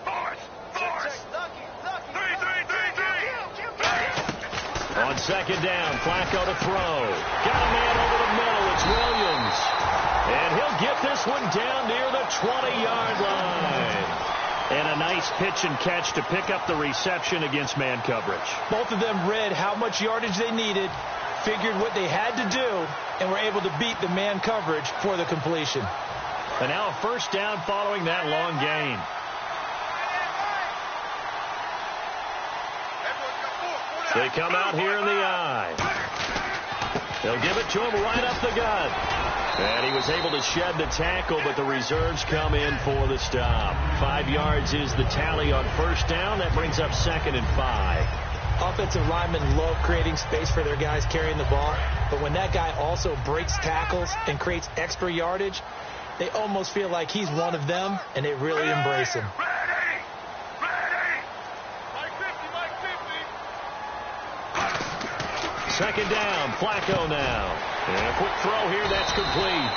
Force. Lucky. 3. On 2nd down, Flacco to throw. Got a man over the middle. It's Williams. And he'll get this one down near the 20-yard line. And a nice pitch and catch to pick up the reception against man coverage. Both of them read how much yardage they needed, figured what they had to do, and were able to beat the man coverage for the completion. And now a 1st down following that long gain. They come out here in the eye. They'll give it to him right up the gut. And he was able to shed the tackle, but the reserves come in for the stop. 5 yards is the tally on 1st down. That brings up 2nd and 5. Offensive linemen love creating space for their guys carrying the ball, but when that guy also breaks tackles and creates extra yardage, they almost feel like he's one of them, and they really embrace him. Second down, Flacco now. And a quick throw here, that's complete.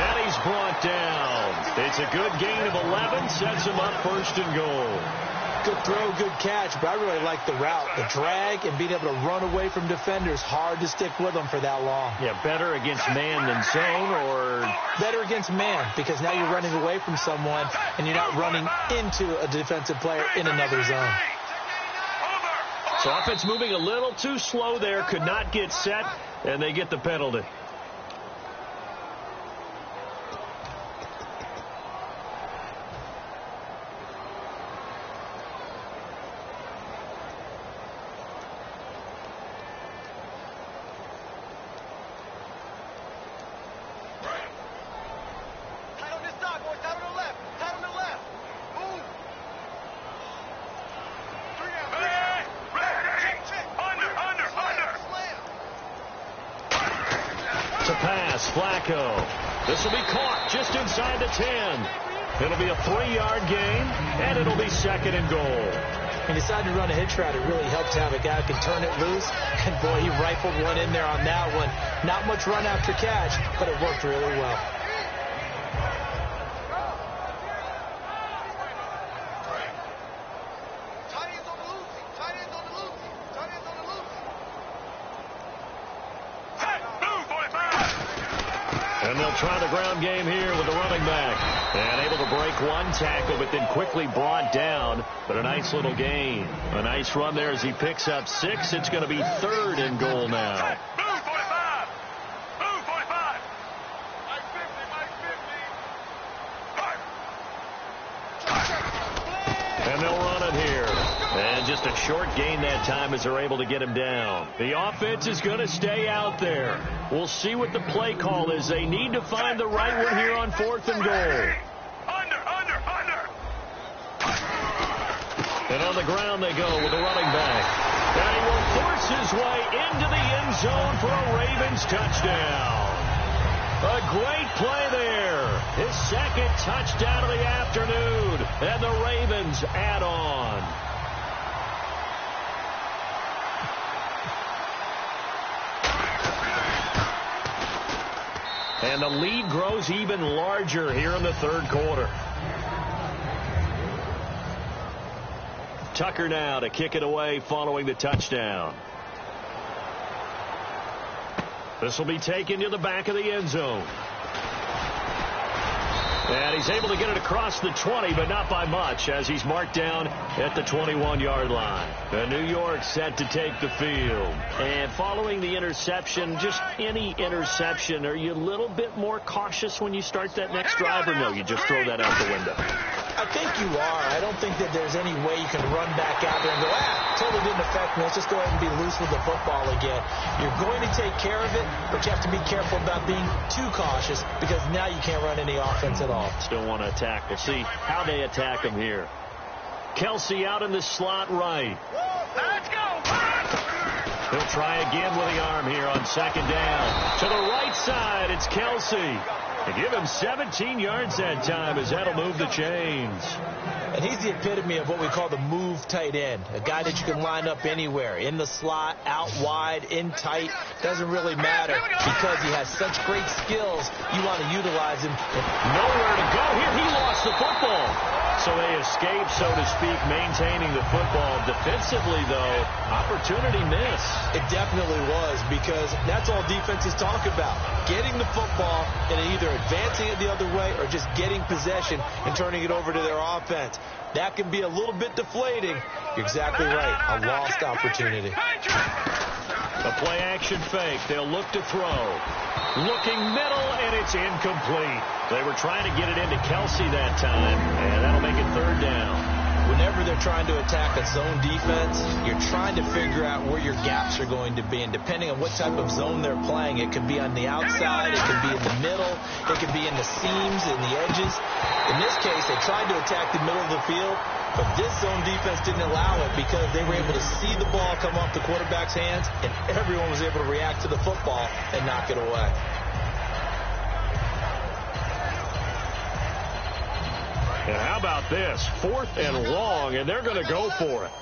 And he's brought down. It's a good gain of 11, sets him up 1st and goal. Good throw, good catch, but I really like the route, the drag, and being able to run away from defenders. Hard to stick with them for that long. Yeah, better against man than zone, or? Better against man, because now you're running away from someone, and you're not running into a defensive player in another zone. So offense moving a little too slow there, could not get set, and they get the penalty. Tight on this dog, boys. Tight on pass, Flacco. This will be caught just inside the 10. It'll be a 3-yard gain, and it'll be 2nd and goal. He decided to run a hitch route. It really helps to have a guy who can turn it loose. And, boy, he rifled one in there on that one. Not much run after catch, but it worked really well. And they'll try the ground game here with the running back. And able to break one tackle, but then quickly brought down. But a nice little gain. A nice run there as he picks up 6. It's going to be 3rd and goal now. Move, 45. Move, 45. Mike 50, Mike 50. And they'll run it here. And just a short gain that time as they're able to get him down. The offense is going to stay out there. We'll see what the play call is. They need to find the right one here on 4th and goal. Under. And on the ground they go with the running back. And he will force his way into the end zone for a Ravens touchdown. A great play there. His 2nd touchdown of the afternoon. And the Ravens add on. And the lead grows even larger here in the 3rd quarter. Tucker now to kick it away following the touchdown. This will be taken to the back of the end zone. And he's able to get it across the 20, but not by much, as he's marked down at the 21-yard line. And New York set to take the field. And following the interception, just any interception, are you a little bit more cautious when you start that next drive, or no, you just throw that out the window? I think you are. I don't think that there's any way you can run back out there and go, totally didn't affect me. Let's just go ahead and be loose with the football again. You're going to take care of it, but you have to be careful about being too cautious because now you can't run any offense at all. Still want to attack. We'll see how they attack him here. Kelsey out in the slot right. Let's go. He'll try again with the arm here on 2nd down. To the right side, it's Kelsey. They give him 17 yards that time as that'll move the chains. And he's the epitome of what we call the move tight end. A guy that you can line up anywhere. In the slot, out wide, in tight. Doesn't really matter because he has such great skills. You want to utilize him. Nowhere to go here. He lost the football. So they escape, so to speak, maintaining the football. Defensively, though, opportunity miss. It definitely was because that's all defenses talk about. Getting the football and either advancing it the other way or just getting possession and turning it over to their offense. That can be a little bit deflating. You're exactly right. A lost opportunity. A play-action fake. They'll look to throw. Looking middle, and it's incomplete. They were trying to get it into Kelsey that time, and that'll make it 3rd down. Whenever they're trying to attack a zone defense, you're trying to figure out where your gaps are going to be. And depending on what type of zone they're playing, it could be on the outside, it could be in the middle, it could be in the seams, in the edges. In this case, they tried to attack the middle of the field, but this zone defense didn't allow it because they were able to see the ball come off the quarterback's hands, and everyone was able to react to the football and knock it away. And how about this? 4th and long, and they're going to go for it.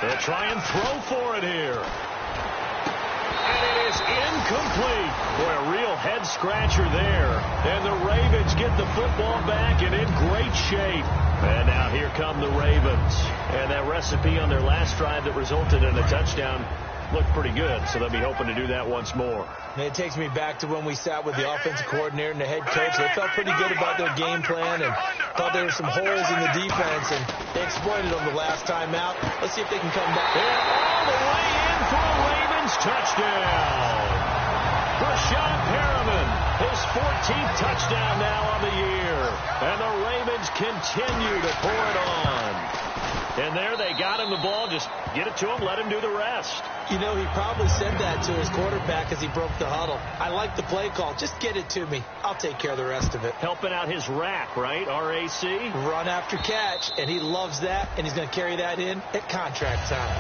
They'll try and throw for it here. And it is incomplete. Boy, a real head-scratcher there. And the Ravens get the football back and in great shape. And now here come the Ravens. And that recipe on their last drive that resulted in a touchdown looked pretty good, so they'll be hoping to do that once more. And it takes me back to when we sat with the offensive coordinator and the head coach. They felt pretty good about their game plan and thought there were some holes in the defense, and they exploited them the last time out. Let's see if they can come back. And all the way in for a Ravens touchdown. Rashad Perriman, his 14th touchdown now on the year. And the Ravens continue to pour it on. And there they got him the ball. Just get it to him, let him do the rest. You know, he probably said that to his quarterback as he broke the huddle. I like the play call. Just get it to me. I'll take care of the rest of it. Helping out his RAC, right? R-A-C? Run after catch, and he loves that, and he's going to carry that in at contract time.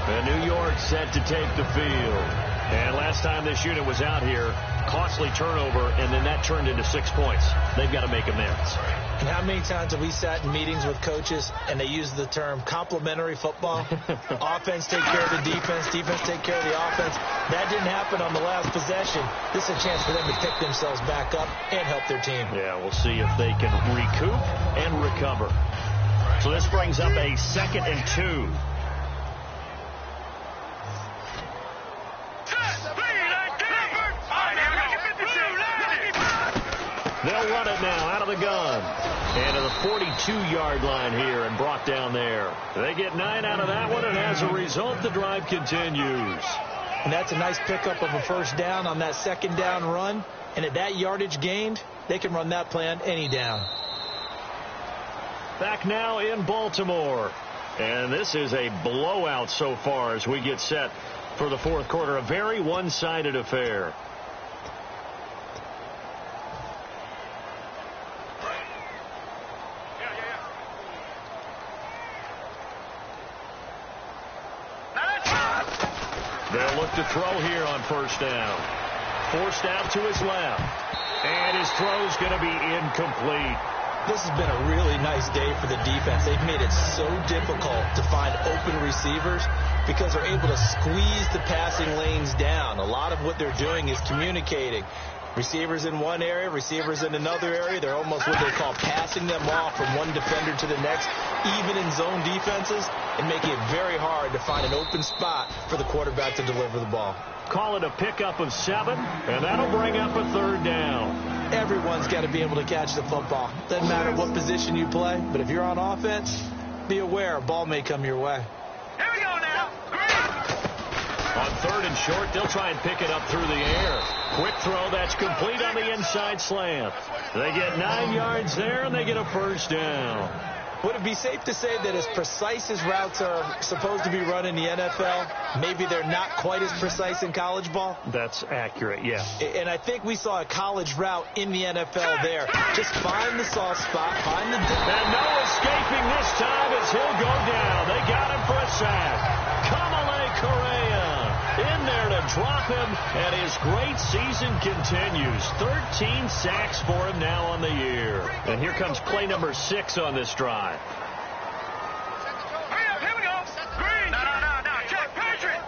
And New York set to take the field. And last time this unit was out here, costly turnover, and then that turned into 6 points. They've got to make amends. And how many times have we sat in meetings with coaches and they use the term complementary football? Offense take care of the defense, defense take care of the offense. That didn't happen on the last possession. This is a chance for them to pick themselves back up and help their team. Yeah, we'll see if they can recoup and recover. So this brings up a 2nd and 2. They'll run it now out of the gun. And to the 42-yard line here and brought down there. They get 9 out of that one, and as a result, the drive continues. And that's a nice pickup of a first down on that 2nd down run. And at that yardage gained, they can run that play on any down. Back now in Baltimore. And this is a blowout so far as we get set for the 4th quarter. A very one-sided affair. They'll look to throw here on first down. Forced out to his left. And his throw's going to be incomplete. This has been a really nice day for the defense. They've made it so difficult to find open receivers because they're able to squeeze the passing lanes down. A lot of what they're doing is communicating. Receivers in one area, receivers in another area. They're almost what they call passing them off from one defender to the next, even in zone defenses, and making it very hard to find an open spot for the quarterback to deliver the ball. Call it a pickup of 7, and that'll bring up a 3rd down. Everyone's got to be able to catch the football. Doesn't matter what position you play, but if you're on offense, be aware a ball may come your way. Here we go now. On 3rd and short, they'll try and pick it up through the air. Quick throw, that's complete on the inside slant. They get 9 yards there, and they get a first down. Would it be safe to say that as precise as routes are supposed to be run in the NFL, maybe they're not quite as precise in college ball? That's accurate, yeah. And I think we saw a college route in the NFL there. Just find the soft spot, find the... And no escaping this time as he'll go down. They got him for a sack. Kamale Correa in there to drop him, and his great season continues. 13 sacks for him now on the year. And here comes play number 6 on this drive. Here we go. Green. No. Check. Patriot.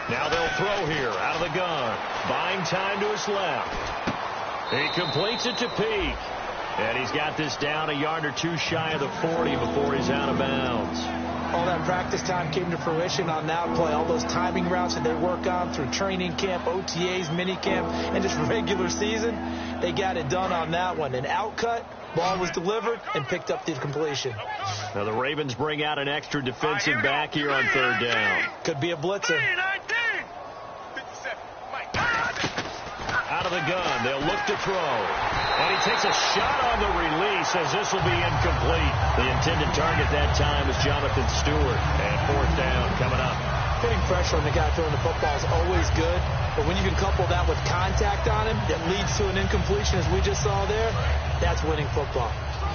Now they'll throw here out of the gun. Buying time to his left. He completes it to Peak. And he's got this down a yard or 2 shy of the 40 before he's out of bounds. All that practice time came to fruition on that play. All those timing routes that they work on through training camp, OTAs, minicamp, and just regular season, they got it done on that one. An outcut, ball was delivered, and picked up the completion. Now the Ravens bring out an extra defensive back here on 3rd down. Could be a blitzer. Out of the gun, they'll look to throw. And he takes a shot on the release as this will be incomplete. The intended target that time is Jonathan Stewart. And 4th down coming up. Putting pressure on the guy throwing the football is always good. But when you can couple that with contact on him that leads to an incompletion as we just saw there, that's winning football.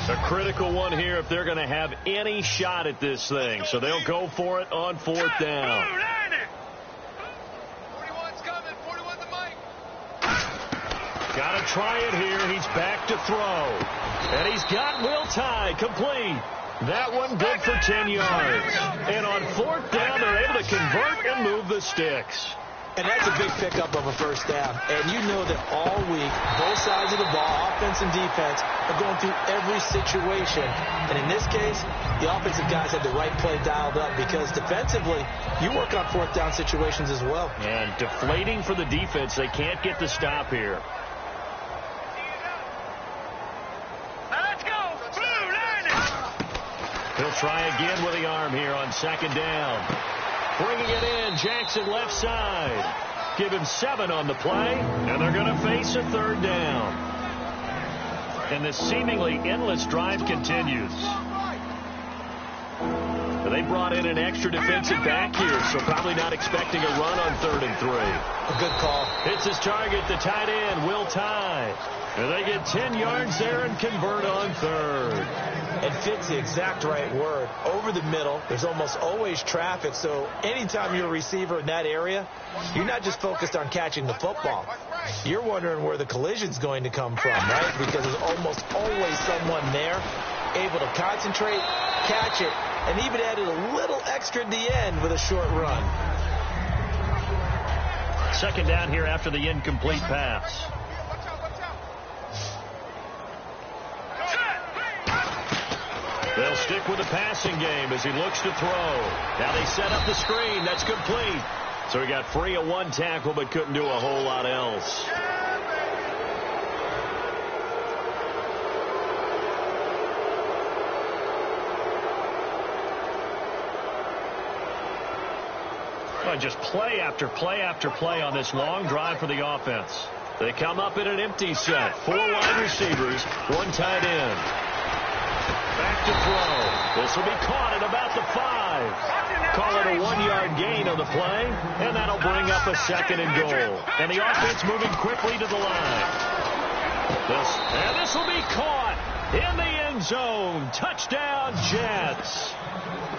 A critical one here if they're going to have any shot at this thing. So they'll go for it on 4th down. Got to try it here. He's back to throw. And he's got Will Tye complete. That one good for 10 yards. And on 4th down, they're able to convert and move the sticks. And that's a big pickup of a first down. And you know that all week, both sides of the ball, offense and defense, are going through every situation. And in this case, the offensive guys had the right play dialed up because defensively, you work on 4th down situations as well. And deflating for the defense. They can't get the stop here. He'll try again with the arm here on 2nd down. Bringing it in, Jackson left side. Give him 7 on the play, and they're going to face a 3rd down. And this seemingly endless drive continues. They brought in an extra defensive back here, so probably not expecting a run on 3rd and 3. A good call. Hits his target, the tight end, Will Tye. And they get 10 yards there and convert on 3rd. It fits the exact right word. Over the middle, there's almost always traffic, so anytime you're a receiver in that area, you're not just focused on catching the football. You're wondering where the collision's going to come from, right? Because there's almost always someone there able to concentrate, catch it, and even added a little extra at the end with a short run. 2nd down here after the incomplete pass. They'll stick with the passing game as he looks to throw. Now they set up the screen. That's complete. So he got free of 1 tackle but couldn't do a whole lot else. Just play after play after play on this long drive for the offense. They come up in an empty set. 4 wide receivers, 1 tight end. Back to throw. This will be caught at about the 5. Call it a 1-yard gain on the play, and that'll bring up a 2nd and goal. And the offense moving quickly to the line. This will be caught in the end zone. Touchdown, Jets.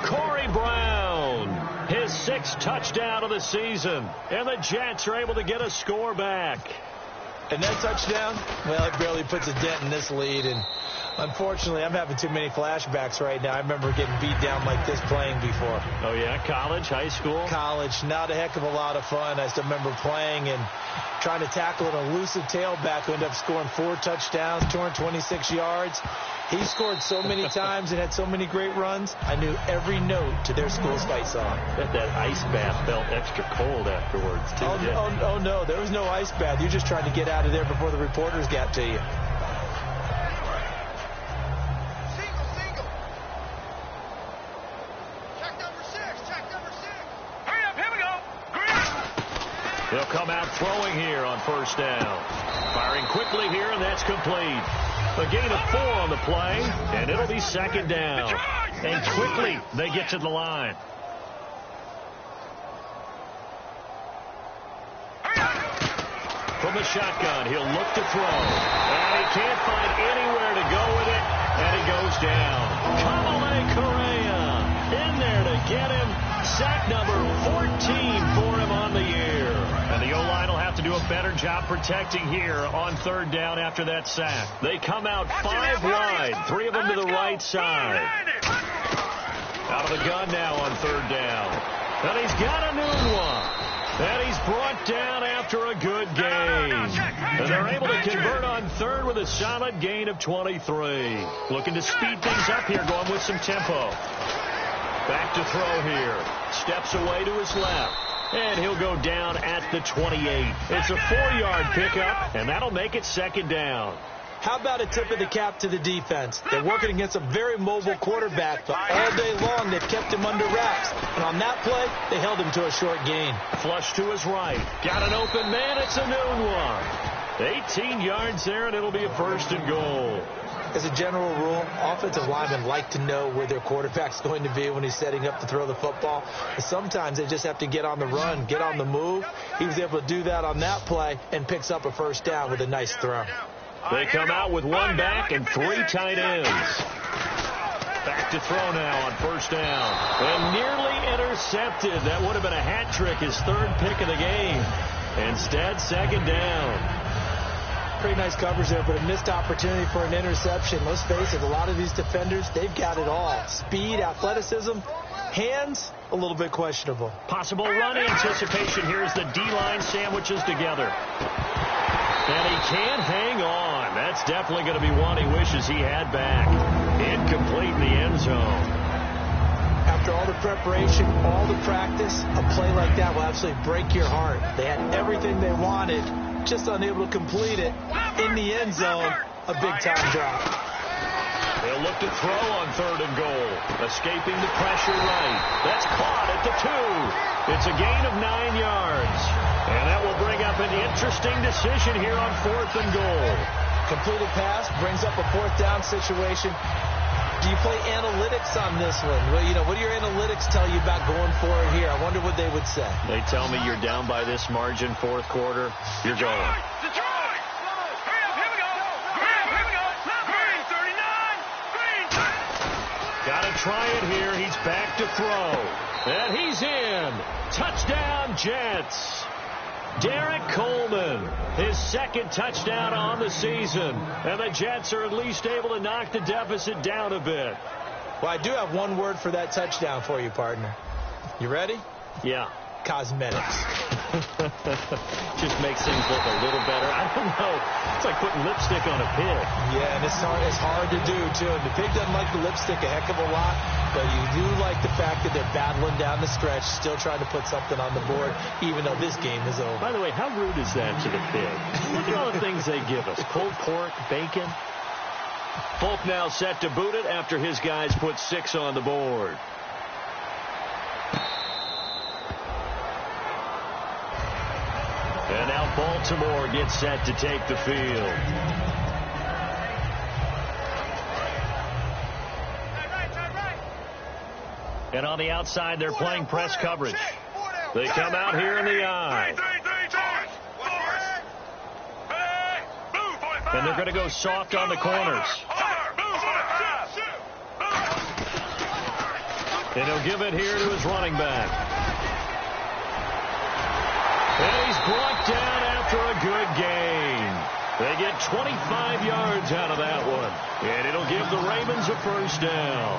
Corey Brown, his 6th touchdown of the season. And the Jets are able to get a score back. And that touchdown, well, it barely puts a dent in this lead. And unfortunately, I'm having too many flashbacks right now. I remember getting beat down like this playing before. Oh, yeah? College, high school? College. Not a heck of a lot of fun. I still remember playing and trying to tackle an elusive tailback who ended up scoring 4 touchdowns, 226 yards. He scored so many times and had so many great runs, I knew every note to their school's fight song. Bet that ice bath felt extra cold afterwards, too. Oh, no. There was no ice bath. You're just trying to get out of there before the reporters got to you. Single. Check number 6. Hurry up, here we go. Green. They'll come out throwing here on 1st down. Firing quickly here, and that's complete. A gain of 4 on the play, and it'll be 2nd down. And quickly, they get to the line. From the shotgun, he'll look to throw. And he can't find anywhere to go with it, and he goes down. Kamale Correa in there to get him. Sack number 14 for him on the year. And the O-line will have to do a better job protecting here on 3rd down after that sack. They come out 5 wide, 3 of them to the right side. Out of the gun now on 3rd down. And he's got a new one. And he's brought down after a good game. And they're able to convert on 3rd with a solid gain of 23. Looking to speed things up here, going with some tempo. Back to throw here. Steps away to his left. And he'll go down at the 28. It's a 4-yard pickup, and that'll make it 2nd down. How about a tip of the cap to the defense? They're working against a very mobile quarterback, but all day long they've kept him under wraps. And on that play, they held him to a short gain. Flush to his right. Got an open man. It's a noon one. 18 yards there, and it'll be a 1st and goal. As a general rule, offensive linemen like to know where their quarterback's going to be when he's setting up to throw the football. But sometimes they just have to get on the run, get on the move. He was able to do that on that play and picks up a 1st down with a nice throw. They come out with 1 back and 3 tight ends. Back to throw now on 1st down. And nearly intercepted. That would have been a hat trick, his 3rd pick of the game. Instead, 2nd down. Pretty nice coverage there, but a missed opportunity for an interception. Let's face it, a lot of these defenders, they've got it all. Speed, athleticism, hands, a little bit questionable. Possible run anticipation here as the D-line sandwiches together. And he can't hang on. That's definitely going to be one he wishes he had back. Incomplete in the end zone. After all the preparation, all the practice, a play like that will absolutely break your heart. They had everything they wanted, just unable to complete it. In the end zone, a big-time drop. They'll look to throw on 3rd and goal. Escaping the pressure right. That's caught at the 2. It's a gain of 9 yards. And that will bring up an interesting decision here on 4th and goal. Completed pass brings up a 4th down situation. Do you play analytics on this one? Well, what do your analytics tell you about going for it here? I wonder what they would say. They tell me you're down by this margin, fourth quarter. You're going. Detroit! Hurry up, here we go! Here we go! Green 39! Green! Gotta try it here. He's back to throw. And he's in. Touchdown, Jets. Derek Coleman, his second touchdown on the season. And the Jets are at least able to knock the deficit down a bit. Well, I do have one word for that touchdown for you, partner. You ready? Yeah. Cosmetics. Just makes things look a little better. I don't know. It's like putting lipstick on a pig. Yeah, and it's hard to do, too. And the pig doesn't like the lipstick a heck of a lot, but you do like the fact that they're battling down the stretch, still trying to put something on the board, even though this game is over. By the way, how rude is that to the pig? Look at all the things they give us. Pulled pork, bacon. Folk now set to boot it after his guys put 6 on the board. And now Baltimore gets set to take the field. And on the outside, they're playing press coverage. They come out here in the eye. And they're going to go soft on the corners. And he'll give it here to his running back. And he's brought down after a good gain. They get 25 yards out of that one. And it'll give the Ravens a first down.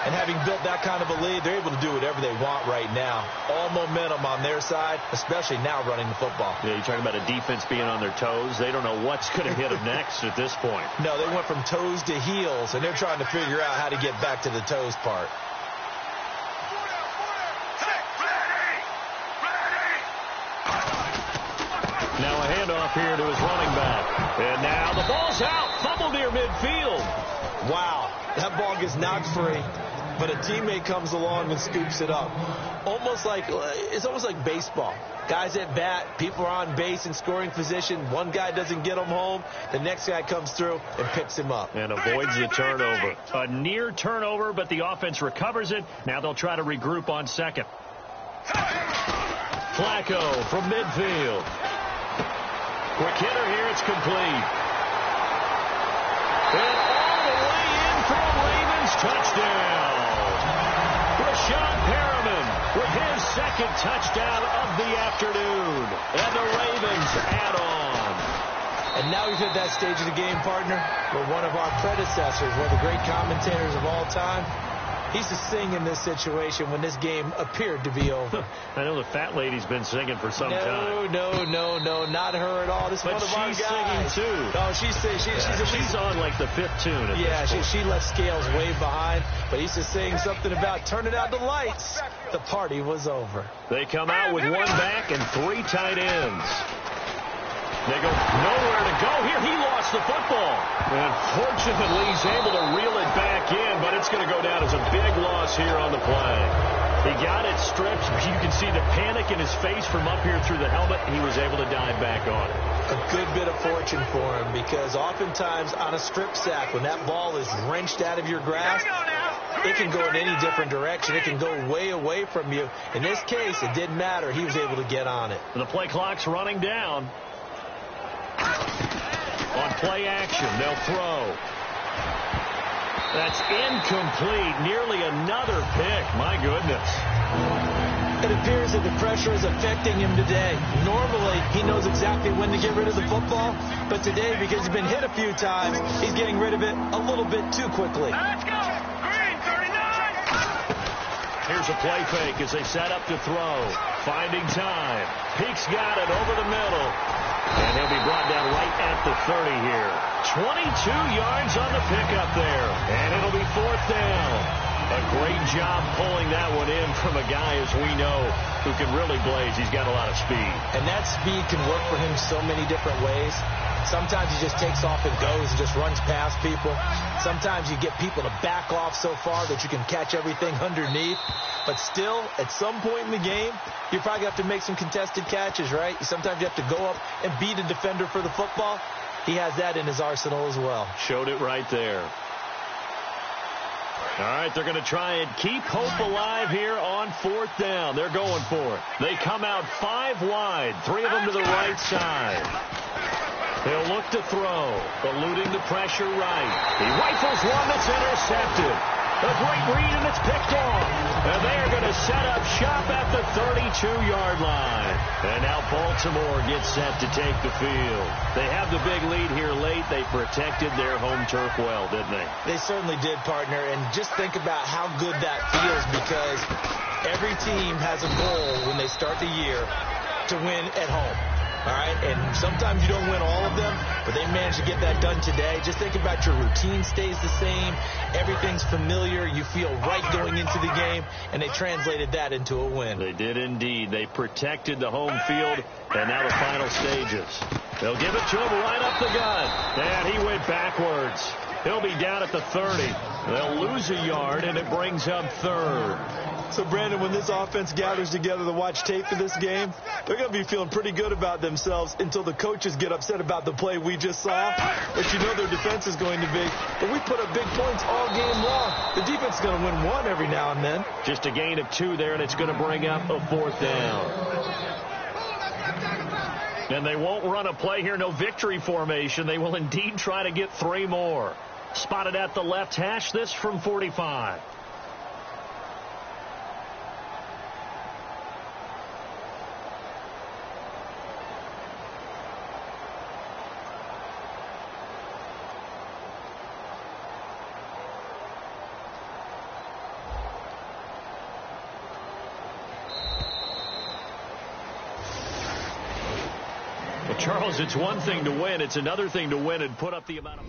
And having built that kind of a lead, they're able to do whatever they want right now. All momentum on their side, especially now running the football. Yeah, you're talking about a defense being on their toes. They don't know what's going to hit them next at this point. No, they went from toes to heels, and they're trying to figure out how to get back to the toes part. Now a handoff here to his running back. And now the ball's out. Fumble near midfield. Wow, that ball gets knocked free, but a teammate comes along and scoops it up. It's almost like baseball. Guys at bat, people are on base in scoring position. One guy doesn't get him home. The next guy comes through and picks him up. And avoids the turnover. A near turnover, but the offense recovers it. Now they'll try to regroup on second. Flacco from midfield. Quick hitter here, it's complete. And all the way in for a Ravens touchdown. Rashad Perriman with his second touchdown of the afternoon. And the Ravens add on. And now we've hit that stage of the game, partner, where one of our predecessors, one of the great commentators of all time, he used to sing in this situation when this game appeared to be over. I know the fat lady's been singing for some time. No, not her at all. This is one of our guys. But she's singing too. Oh, she's on like the 5th tune. Yeah, she left scales way behind. But he used to sing something about turning out the lights. The party was over. They come out with one back and 3 tight ends. They go nowhere to go here. He lost the football. And fortunately, he's able to reel it back in, but it's going to go down as a big loss here on the play. He got it stripped. You can see the panic in his face from up here through the helmet. He was able to dive back on it. A good bit of fortune for him, because oftentimes on a strip sack, when that ball is wrenched out of your grasp, it can go in any different direction. It can go way away from you. In this case, it didn't matter. He was able to get on it. And the play clock's running down. On play action, they'll throw. That's incomplete. Nearly another pick. My goodness. It appears that the pressure is affecting him today. Normally, he knows exactly when to get rid of the football. But today, because he's been hit a few times, he's getting rid of it a little bit too quickly. Let's go! Green 39! Here's a play fake as they set up to throw. Finding time. Peek's got it over the middle. And he'll be brought down right at the 30 here. 22 yards on the pickup there. And it'll be 4th down. A great job pulling that one in from a guy, as we know, who can really blaze. He's got a lot of speed. And that speed can work for him so many different ways. Sometimes he just takes off and goes and just runs past people. Sometimes you get people to back off so far that you can catch everything underneath. But still, at some point in the game, you probably have to make some contested catches, right? Sometimes you have to go up and beat a defender for the football. He has that in his arsenal as well. Showed it right there. All right, they're going to try and keep hope alive here on 4th down. They're going for it. They come out 5 wide, 3 of them to the right side. He'll look to throw, eluding the pressure right. He rifles one that's intercepted. A great read, and it's picked off. And they're going to set up shop at the 32-yard line. And now Baltimore gets set to take the field. They have the big lead here late. They protected their home turf well, didn't they? They certainly did, partner. And just think about how good that feels, because every team has a goal when they start the year to win at home. All right, and sometimes you don't win all of them, but they managed to get that done today. Just think about your routine stays the same. Everything's familiar. You feel right going into the game, and they translated that into a win. They did indeed. They protected the home field, and now the final stages. They'll give it to him right up the gut, and he went backwards. He'll be down at the 30. They'll lose a yard, and it brings up 3rd. So, Brandon, when this offense gathers together to watch tape for this game, they're going to be feeling pretty good about themselves until the coaches get upset about the play we just saw. But you know their defense is going to be. But we put up big points all game long. The defense is going to win one every now and then. Just a gain of 2 there, and it's going to bring up a 4th down. And they won't run a play here, no victory formation. They will indeed try to get 3 more. Spotted at the left hash, this from 45. Charles, it's one thing to win. It's another thing to win and put up the amount of...